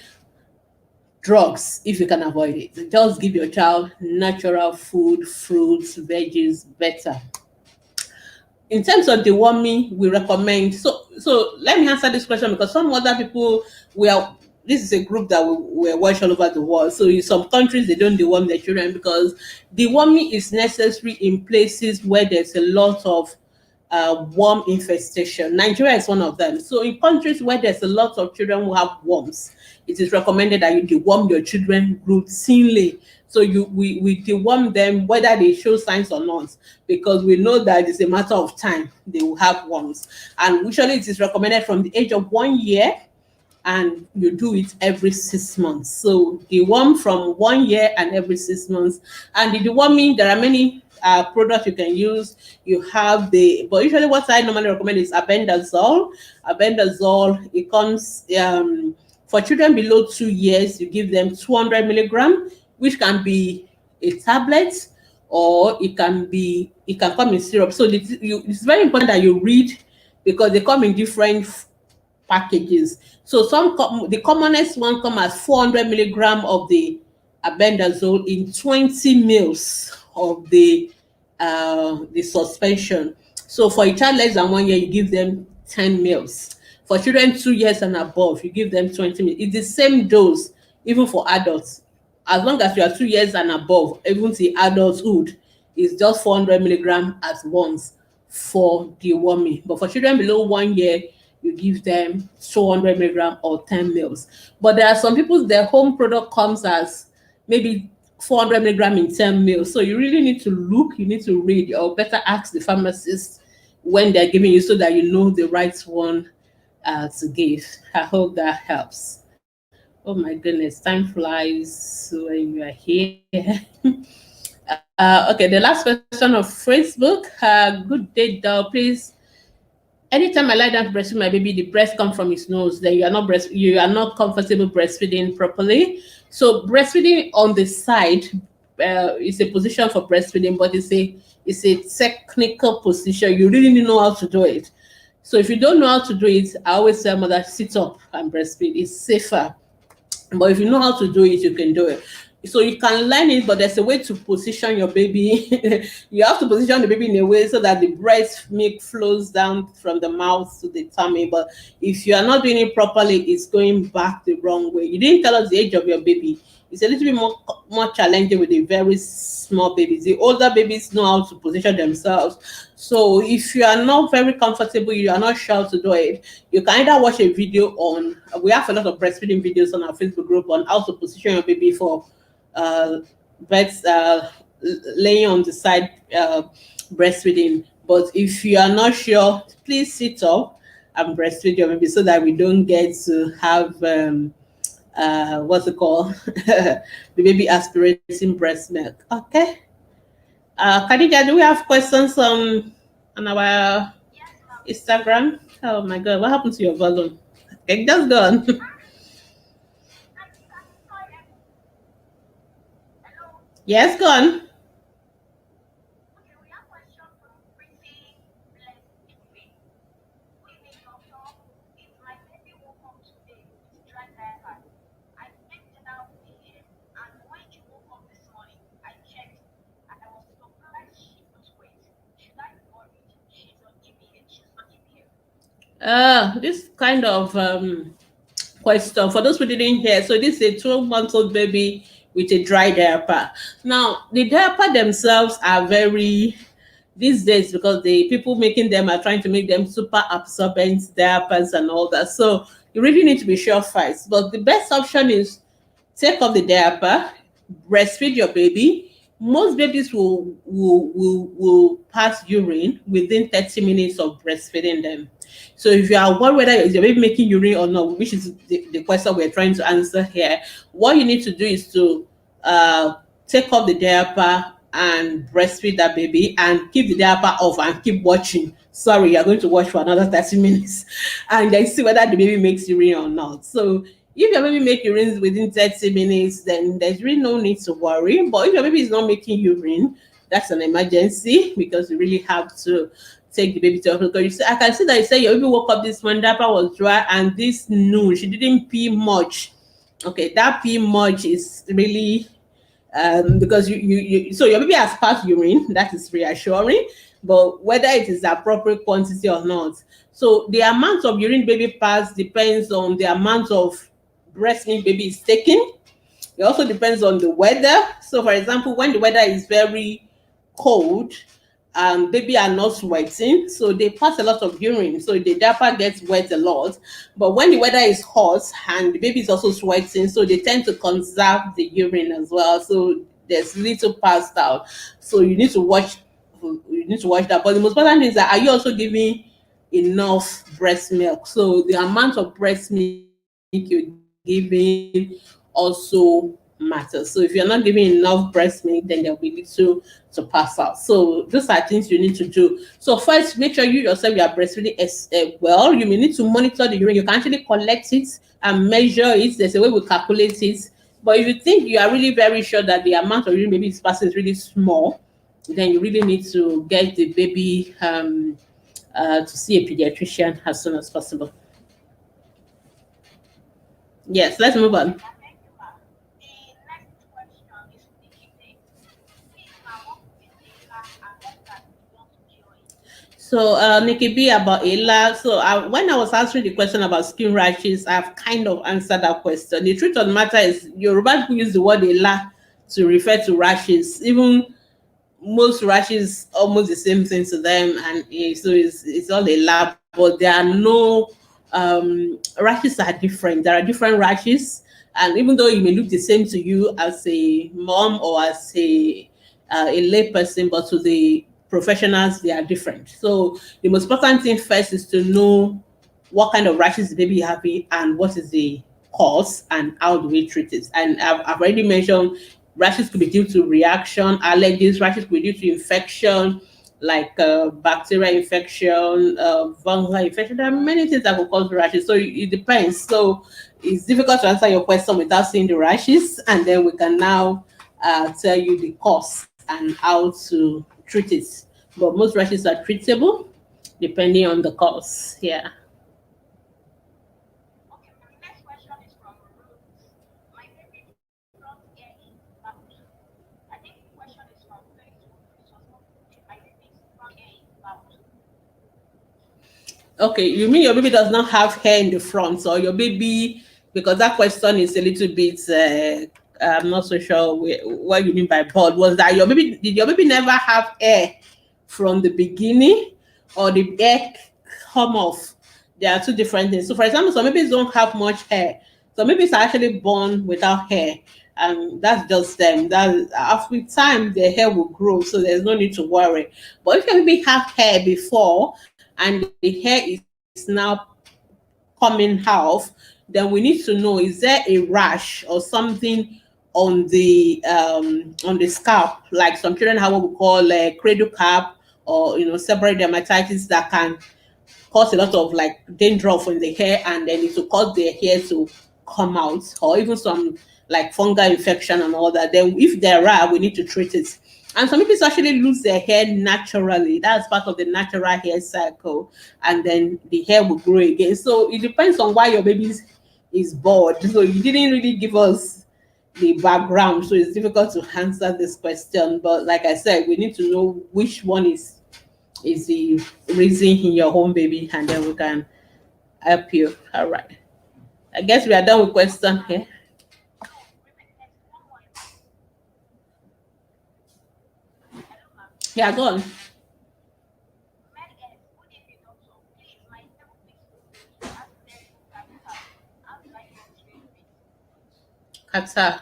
drugs if you can avoid it. Just give your child natural food, fruits, veggies, better. In terms of deworming, we recommend. So let me answer this question because some other people will. This is a group that we watch all over the world. So in some countries they don't deworm their children because deworming is necessary in places where there's a lot of worm infestation. Nigeria is one of them. So in countries where there's a lot of children who have worms, it is recommended that you deworm your children routinely. So we deworm them whether they show signs or not, because we know that it's a matter of time they will have worms. And usually it is recommended from the age of 1 year, and you do it every 6 months. So deworm from 1 year and every 6 months. And the deworming, there are many products you can use. You have but usually what I normally recommend is albendazole. Albendazole, it comes for children below 2 years. You give them 200 milligram, which can be a tablet, or it can come in syrup. So it's very important that you read, because they come in different packages. So the commonest one come as 400 milligram of the albendazole in 20 mils of the suspension. So for a child less than 1 year, you give them 10 mils. For children 2 years and above, you give them 20 mils. It's the same dose even for adults. As long as you are 2 years and above, even to adulthood, it's just 400 milligram at once for deworming. But for children below 1 year, you give them 200 milligram or 10 mils. But there are some people, their home product comes as maybe 400 milligram in 10 mils. So you really need to look, you need to read, or better ask the pharmacist when they're giving you, so that you know the right one to give. I hope that helps. Oh my goodness, time flies when you are here. Okay, the last question of Facebook. Good day, doll. Please, anytime I lie down to breastfeed my baby, the breast comes from his nose. Then you are not comfortable breastfeeding properly. So breastfeeding on the side is a position for breastfeeding, but it's a technical position. You really need to know how to do it. So if you don't know how to do it, I always tell mother, sit up and breastfeed. It's safer. But if you know how to do it, you can do it. So you can learn it, but there's a way to position your baby. You have to position the baby in a way so that the breast milk flows down from the mouth to the tummy. But if you are not doing it properly, it's going back the wrong way. You didn't tell us the age of your baby. It's a little bit more challenging with the very small babies. The older babies know how to position themselves. So if you are not very comfortable, you are not sure to do it, you can either watch a video on, we have a lot of breastfeeding videos on our Facebook group on how to position your baby for births laying on the side breastfeeding. But if you are not sure, please sit up and breastfeed your baby so that we don't get to have what's it called? The baby aspirating breast milk. Okay. Khadija, do we have questions on our Instagram? Oh my God, what happened to your volume? Okay, just go on. Yes, go on. This kind of question for those who didn't hear. So this is a 12-month-old baby with a dry diaper. Now the diaper themselves are very these days, because the people making them are trying to make them super absorbent diapers and all that. So you really need to be sure first. But the best option is take off the diaper, breastfeed your baby. Most babies will pass urine within 30 minutes of breastfeeding them. So if you are worried whether is your baby making urine or not, which is the question we're trying to answer here, what you need to do is to take off the diaper and breastfeed that baby, and keep the diaper off and keep watching. Sorry, you're going to watch for another 30 minutes and then see whether the baby makes urine or not. So if your baby makes urine within 30 minutes, then there's really no need to worry. But if your baby is not making urine, that's an emergency because you really have to take the baby to hospital. Because I can see that you say your baby woke up this morning, diaper was dry, and this noon she didn't pee much. Okay, that pee much is really because so your baby has passed urine, that is reassuring, but whether it is appropriate quantity or not. So the amount of urine baby pass depends on the amount of breast milk baby is taking. It also depends on the weather. So, for example, when the weather is very cold, baby are not sweating, so they pass a lot of urine. So the diaper gets wet a lot. But when the weather is hot and the baby is also sweating, so they tend to conserve the urine as well. So there's little passed out. So you need to watch. You need to watch that. But the most important thing is that are you also giving enough breast milk? So the amount of breast milk you're giving also matters. So if you're not giving enough breast milk, then there'll be little to pass out. So those are things you need to do. So first, make sure you yourself you are breastfeeding well. You may need to monitor the urine. You can actually collect it and measure it. There's a way we calculate it. But if you think you are really very sure that the amount of urine baby is passing is really small, then you really need to get the baby to see a pediatrician as soon as possible. Yes, let's move on. Thank you, ma'am. The next question is Nikite. Please, ma'am, what is Ela and what can be done to cure it? So, Nikki B about Ela. So, when I was answering the question about skin rashes, I've kind of answered that question. The truth of the matter is, Yoruba people use the word Ela to refer to rashes. Even most rashes almost the same thing to them, and so it's all a lab, but there are no rashes are different. There are different rashes, and even though it may look the same to you as a mom or as a lay person, but to the professionals they are different. So the most important thing first is to know what kind of rashes the baby having and what is the cause and how do we treat it. And I've already mentioned rashes could be due to reaction, allergies, rashes could be due to infection, like bacterial infection, fungal infection. There are many things that could cause rashes. So it depends. So it's difficult to answer your question without seeing the rashes, and then we can now tell you the cause and how to treat it. But most rashes are treatable depending on the cause. Yeah. Okay, the next question is from Ruth. My baby front ear is back. I think the question is from Facebook. It was not my baby's front ear is back. Okay, you mean your baby does not have hair in the front, or your baby, because that question is a little bit, I'm not so sure what you mean by bald. Was that your baby, did your baby never have hair from the beginning, or the hair come off? There are two different things. So, for example, some babies don't have much hair. Some babies are actually born without hair, and that's just them. That after time, their hair will grow, so there's no need to worry. But if your baby have hair before, and the hair is now coming off, then we need to know, is there a rash or something on the scalp, like some children have what we call a cradle cap, or seborrheic dermatitis that can cause a lot of like dandruff in the hair, and then it will cause their hair to come out, or even some like fungal infection and all that. Then if there are, we need to treat it. And some people actually lose their hair naturally. That's part of the natural hair cycle, and then the hair will grow again. So it depends on why your baby is bald. So you didn't really give us the background, so it's difficult to answer this question. But like I said, we need to know which one is the reason in your home baby, and then we can help you. All right. I guess we are done with question here. No, there's one more about. Hello, ma'am. Yeah, go on. Med good evening, doctor. Please, my 7 weeks old baby has terrible catarrh. How do I control it? Qatar.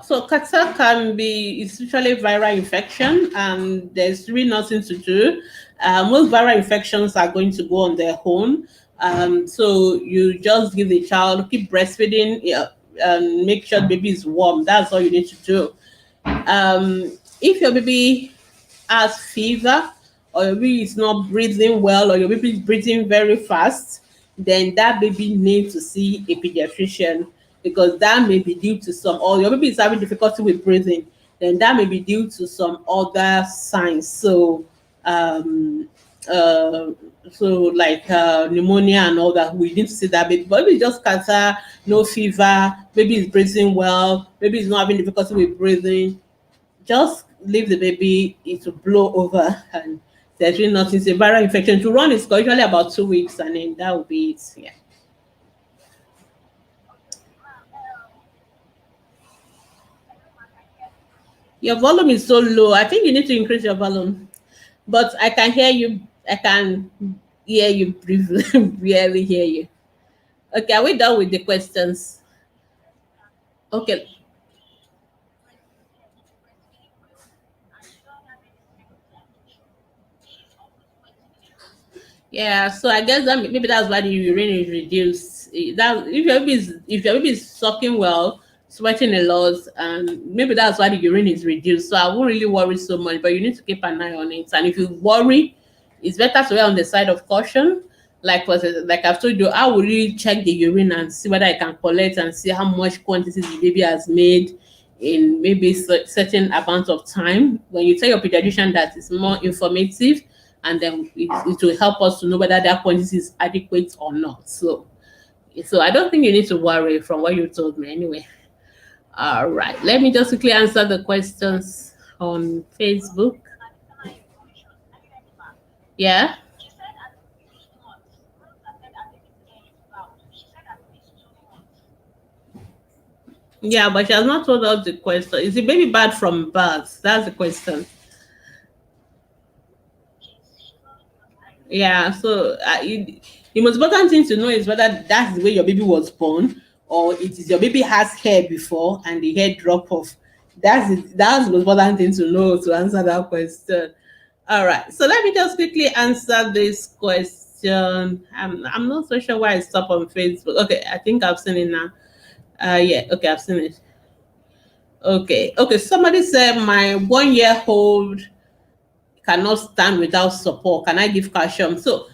So Qatar can be, it's usually viral infection, and there's really nothing to do. Most viral infections are going to go on their own. So you just give the child, keep breastfeeding, yeah, and make sure the baby is warm. That's all you need to do. If your baby has fever, or your baby is not breathing well, or your baby is breathing very fast, then that baby needs to see a pediatrician, because that may be due to some, or your baby is having difficulty with breathing. then that may be due to some other signs. So, um, uh, like pneumonia and all that, we need to see that baby. But maybe just cancer, no fever, maybe it's breathing well, maybe it's not having difficulty with breathing, just leave the baby, it will blow over, and there's really nothing. It's a viral infection. To run is usually about 2 weeks, and then that will be it. Yeah. Your volume is so low. I think you need to increase your volume. But I can hear you. I can hear you briefly, barely hear you. Okay, are we done with the questions? Okay. Yeah, so I guess that maybe that's why the urine is reduced. That if your baby is sucking well, sweating a lot, and maybe that's why the urine is reduced. So I won't really worry so much, but you need to keep an eye on it. And if you worry, it's better to err on the side of caution. Like I've told you, I will really check the urine and see whether I can collect and see how much quantities the baby has made in maybe certain amount of time. When you tell your pediatrician that, it's more informative, and then it will help us to know whether that quantity is adequate or not. So I don't think you need to worry from what you told me anyway. All right, let me just quickly answer the questions on Facebook. Yeah. Yeah, but she has not told us the question. Is the baby bad from birth? That's the question. Yeah, so the most important thing to know is whether that's the way your baby was born, or it is your baby has hair before and the hair drop off. That's it. That's the most important thing to know to answer that question. All right, so let me just quickly answer this question. I'm not so sure why I stopped on Facebook. Okay, I think I've seen it now. Yeah, okay, I've seen it. Okay. Somebody said my 1 year old cannot stand without support. Can I give calcium? So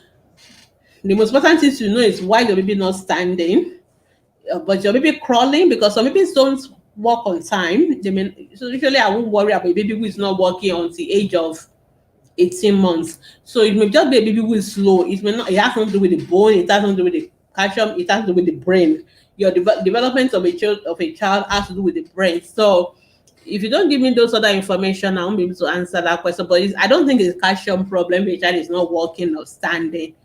the most important thing to know is why your baby not standing, but your baby crawling, because some babies don't walk on time. So usually I won't worry about a baby who is not walking until the age of 18 months. So it may just be a baby who is slow. It may not. It has nothing to do with the bone. It has nothing to do with the calcium. It has to do with the brain. Your development of a child has to do with the brain. So if you don't give me those other information, I won't be able to answer that question. But I don't think it's a calcium problem. The child is not walking or standing.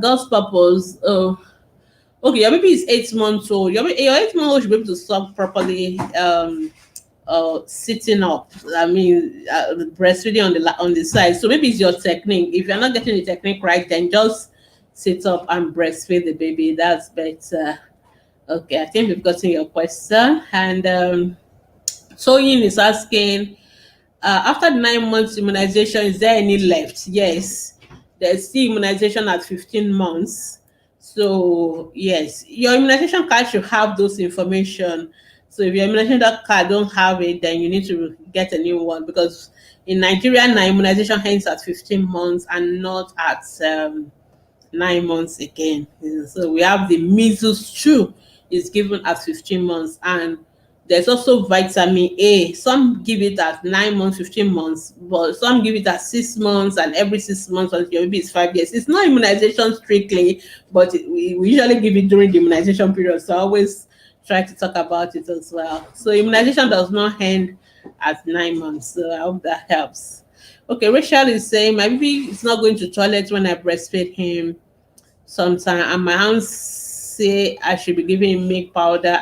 God's purpose. Okay, your baby is 8 months old. Your 8 month old should be able to suck properly. Sitting up. I mean, breastfeeding on the side. So maybe it's your technique. If you're not getting the technique right, then just sit up and breastfeed the baby. That's better. Okay, I think we've gotten your question. And Soyin is asking, after the 9 months immunization, is there any left? Yes, there's still immunization at 15 months. So yes, your immunization card should have those information. So if your immunization card don't have it, then you need to get a new one, because in Nigeria now immunization ends at 15 months and not at 9 months again. So we have the measles too is given at 15 months, and there's also vitamin A. Some give it at 9 months, 15 months, but some give it at 6 months and every 6 months until your baby is 5 years. It's not immunization strictly, but we usually give it during the immunization period. So I always try to talk about it as well. So immunization does not end at 9 months. So I hope that helps. Okay, Rachel is saying my baby is not going to toilet when I breastfeed him sometime, and my aunt say I should be giving him milk powder.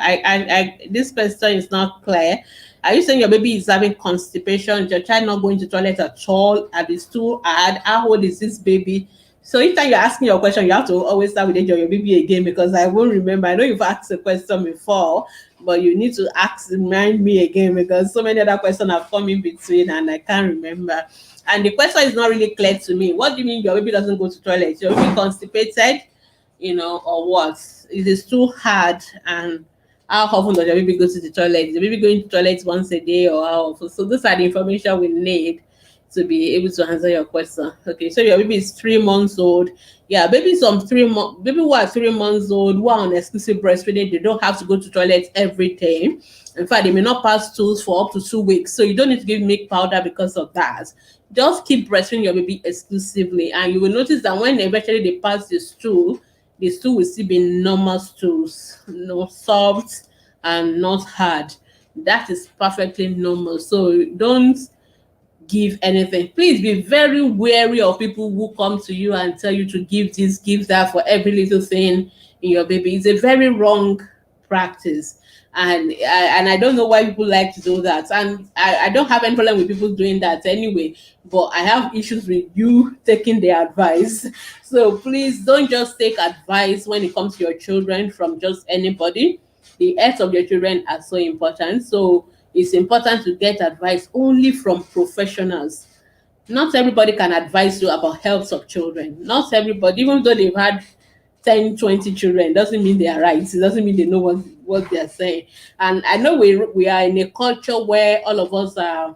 This question is not clear. Are you saying your baby is having constipation? Is your child not going to toilet at all? And it's too hard? How old is this baby? So each time you're asking your question, you have to always start with the age of your baby again, because I won't remember. I know you've asked the question before, but you need to remind me again, because so many other questions have come in between and I can't remember. And the question is not really clear to me. What do you mean your baby doesn't go to toilet? Is your baby constipated, or what? It is too hard, and how often does your baby go to the toilet? Is the baby going to the toilet once a day, or how often? So those are the information we need to be able to answer your question. Okay, so your baby is 3 months old. Yeah, babies on 3 months, baby who are 3 months old, who are on exclusive breastfeeding, they don't have to go to toilet every day. In fact, they may not pass stools for up to 2 weeks. So you don't need to give milk powder because of that. Just keep breastfeeding your baby exclusively, and you will notice that when eventually they pass the stool will still be normal stools, no soft and not hard. That is perfectly normal. So don't give anything. Please be very wary of people who come to you and tell you to give this, give that for every little thing in your baby. It's a very wrong practice. And I don't know why people like to do that. And I don't have any problem with people doing that anyway, but I have issues with you taking their advice. So please don't just take advice when it comes to your children from just anybody. The health of your children are so important. So it's important to get advice only from professionals. Not everybody can advise you about health of children. Not everybody, even though they've had 10, 20 children, doesn't mean they are right. It doesn't mean they know what they are saying. And I know we are in a culture where all of us are,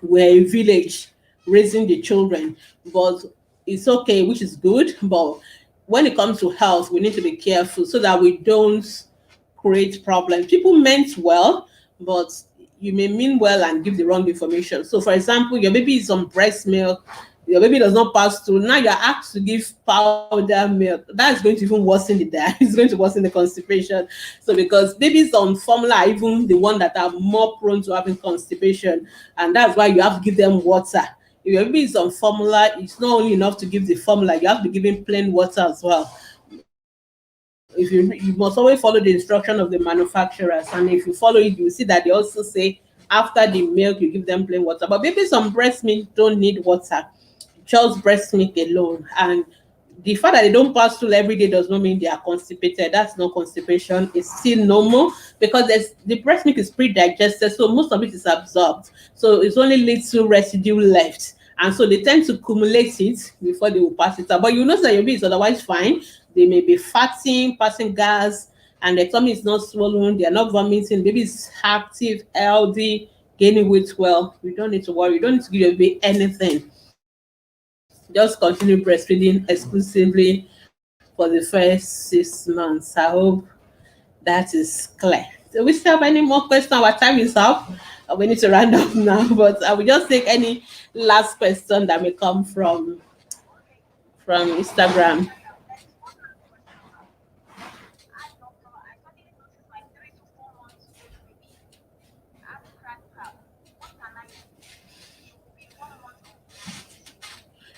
we're a village raising the children, but it's okay, which is good. But when it comes to health, we need to be careful so that we don't create problems. People meant well, but you may mean well and give the wrong information. So, for example, your baby is on breast milk, your baby does not pass through. Now you're asked to give powder milk. That's going to even worsen the diet. It's going to worsen the constipation. So, because babies on formula are even the one that are more prone to having constipation, and that's why you have to give them water. If your baby is on formula, it's not only enough to give the formula, you have to be giving plain water as well. If you must always follow the instruction of the manufacturers, and if you follow it, you see that they also say after the milk you give them plain water. But babies on breast milk don't need water, just breast milk alone. And the fact that they don't pass through every day does not mean they are constipated. That's not constipation. It's still normal because the breast milk is pre-digested, so most of it is absorbed. So it's only little residue left. And so they tend to accumulate it before they will pass it out. But you notice that your baby is otherwise fine. They may be fatting, passing gas, and the tummy is not swollen. They are not vomiting. Baby is active, healthy, gaining weight well. You don't need to worry. You don't need to give your baby anything. Just continue breastfeeding exclusively for the first 6 months. I hope that is clear. So we still have any more questions? Our time is up. We need to round up now, but I will just take any last question that may come from Instagram.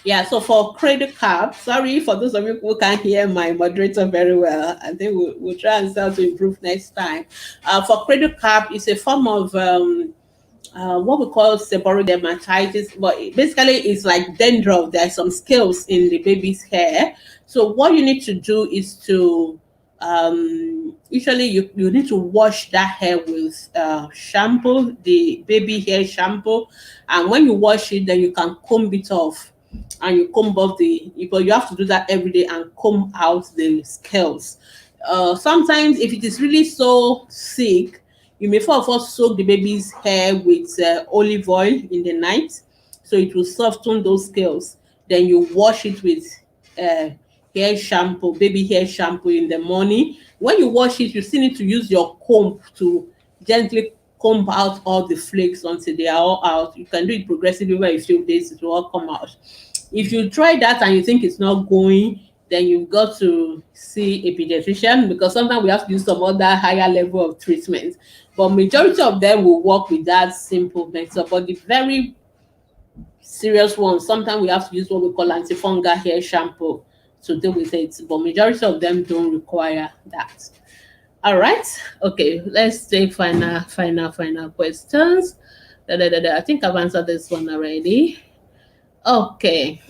Yeah, so for credit card, sorry for those of you who can't hear my moderator very well. I think we'll try and start to improve next time. For credit card, it's a form of what we call seborrheic dermatitis, but basically it's like dandruff. There are some scales in the baby's hair. So what you need to do is to usually you need to wash that hair with shampoo, the baby hair shampoo, and when you wash it, then you can comb it off, and you comb off but you have to do that every day and comb out the scales. Sometimes if it is really so sick, you may first soak the baby's hair with olive oil in the night, so it will soften those scales. Then you wash it with uh, hair shampoo, baby hair shampoo in the morning. When you wash it, you still need to use your comb to gently comb out all the flakes until they are all out. You can do it progressively over a few days, it will all come out. If you try that and you think it's not going, then you've got to see a pediatrician, because sometimes we have to use some other higher level of treatment. But majority of them will work with that simple method. But the very serious ones, sometimes we have to use what we call antifungal hair shampoo to deal with it. But majority of them don't require that. All right. Okay. Let's take final questions. I think I've answered this one already. Okay.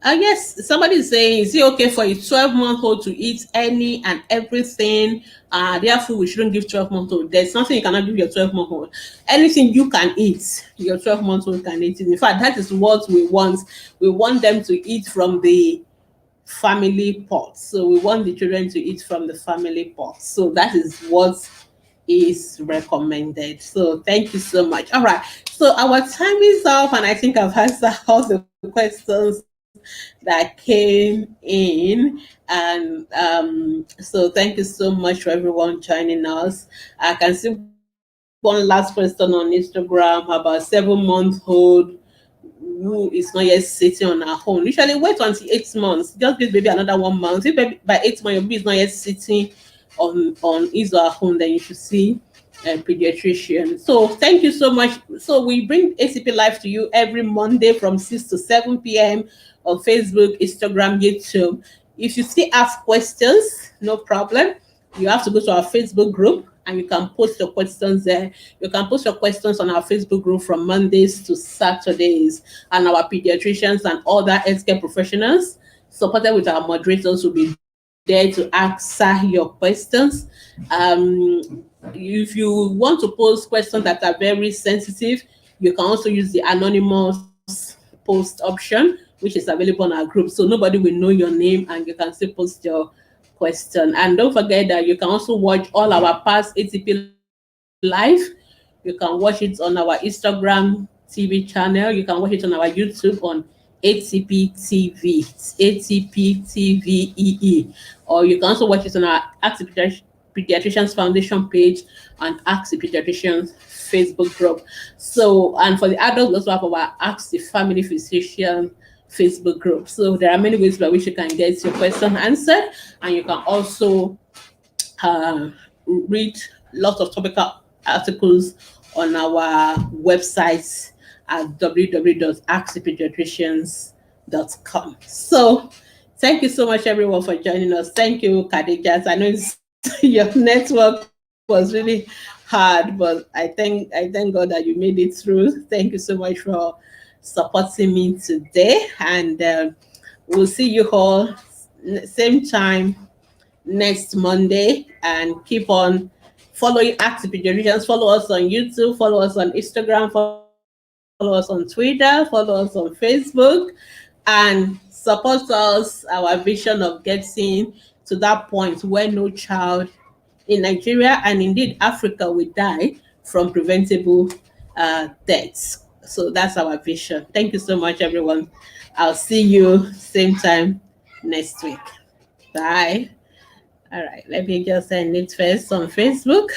I guess somebody is saying, is it okay for a 12-month-old to eat any and everything? Therefore, we shouldn't give 12-month-old. There's nothing you cannot give your 12-month-old. Anything you can eat, your 12-month-old can eat it. In fact, that is what we want. We want them to eat from the family pot. So we want the children to eat from the family pot. So that is what is recommended. So thank you so much. All right. So our time is up, and I think I've answered all the questions that came in. And so thank you so much for everyone joining us. I can see one last question on Instagram about 7-month-old who is not yet sitting on her own. Usually wait until 8 months. Just give baby another 1 month. If baby, by 8 months your baby is not yet sitting on his or her own, then you should see a pediatrician. So thank you so much. So we bring ACP Live to you every Monday from 6 to 7 p.m. on Facebook, Instagram, YouTube. If you still have questions, no problem. You have to go to our Facebook group and you can post your questions there. You can post your questions on our Facebook group from Mondays to Saturdays. And our pediatricians and other healthcare professionals, supported with our moderators, will be there to answer your questions. If you want to pose questions that are very sensitive, you can also use the anonymous post option, which is available on our group. So nobody will know your name and you can still post your question. And don't forget that you can also watch all our past ATP Live. You can watch it on our Instagram TV channel. You can watch it on our YouTube on ATP TV, ATP TVEE. Or you can also watch it on our Pediatricians Foundation page and Ask the Pediatricians Facebook group. So, and for the adults, we also have our Ask the Family Physician Facebook group. So there are many ways by which you can get your question answered, and you can also read lots of topical articles on our website at www.askthepediatricians.com. So thank you so much everyone for joining us. Thank you, Khadija. I know your network was really hard, but I thank God that you made it through. Thank you so much for supporting me today, and we'll see you all same time next Monday. And keep on following Ask the Pediatricians. Follow us on YouTube, follow us on Instagram, follow us on Twitter, follow us on Facebook, and support us, our vision of getting to that point where no child in Nigeria and indeed Africa will die from preventable deaths. So that's our vision. Thank you so much, everyone. I'll see you same time next week. Bye. All right, let me just send it first on Facebook.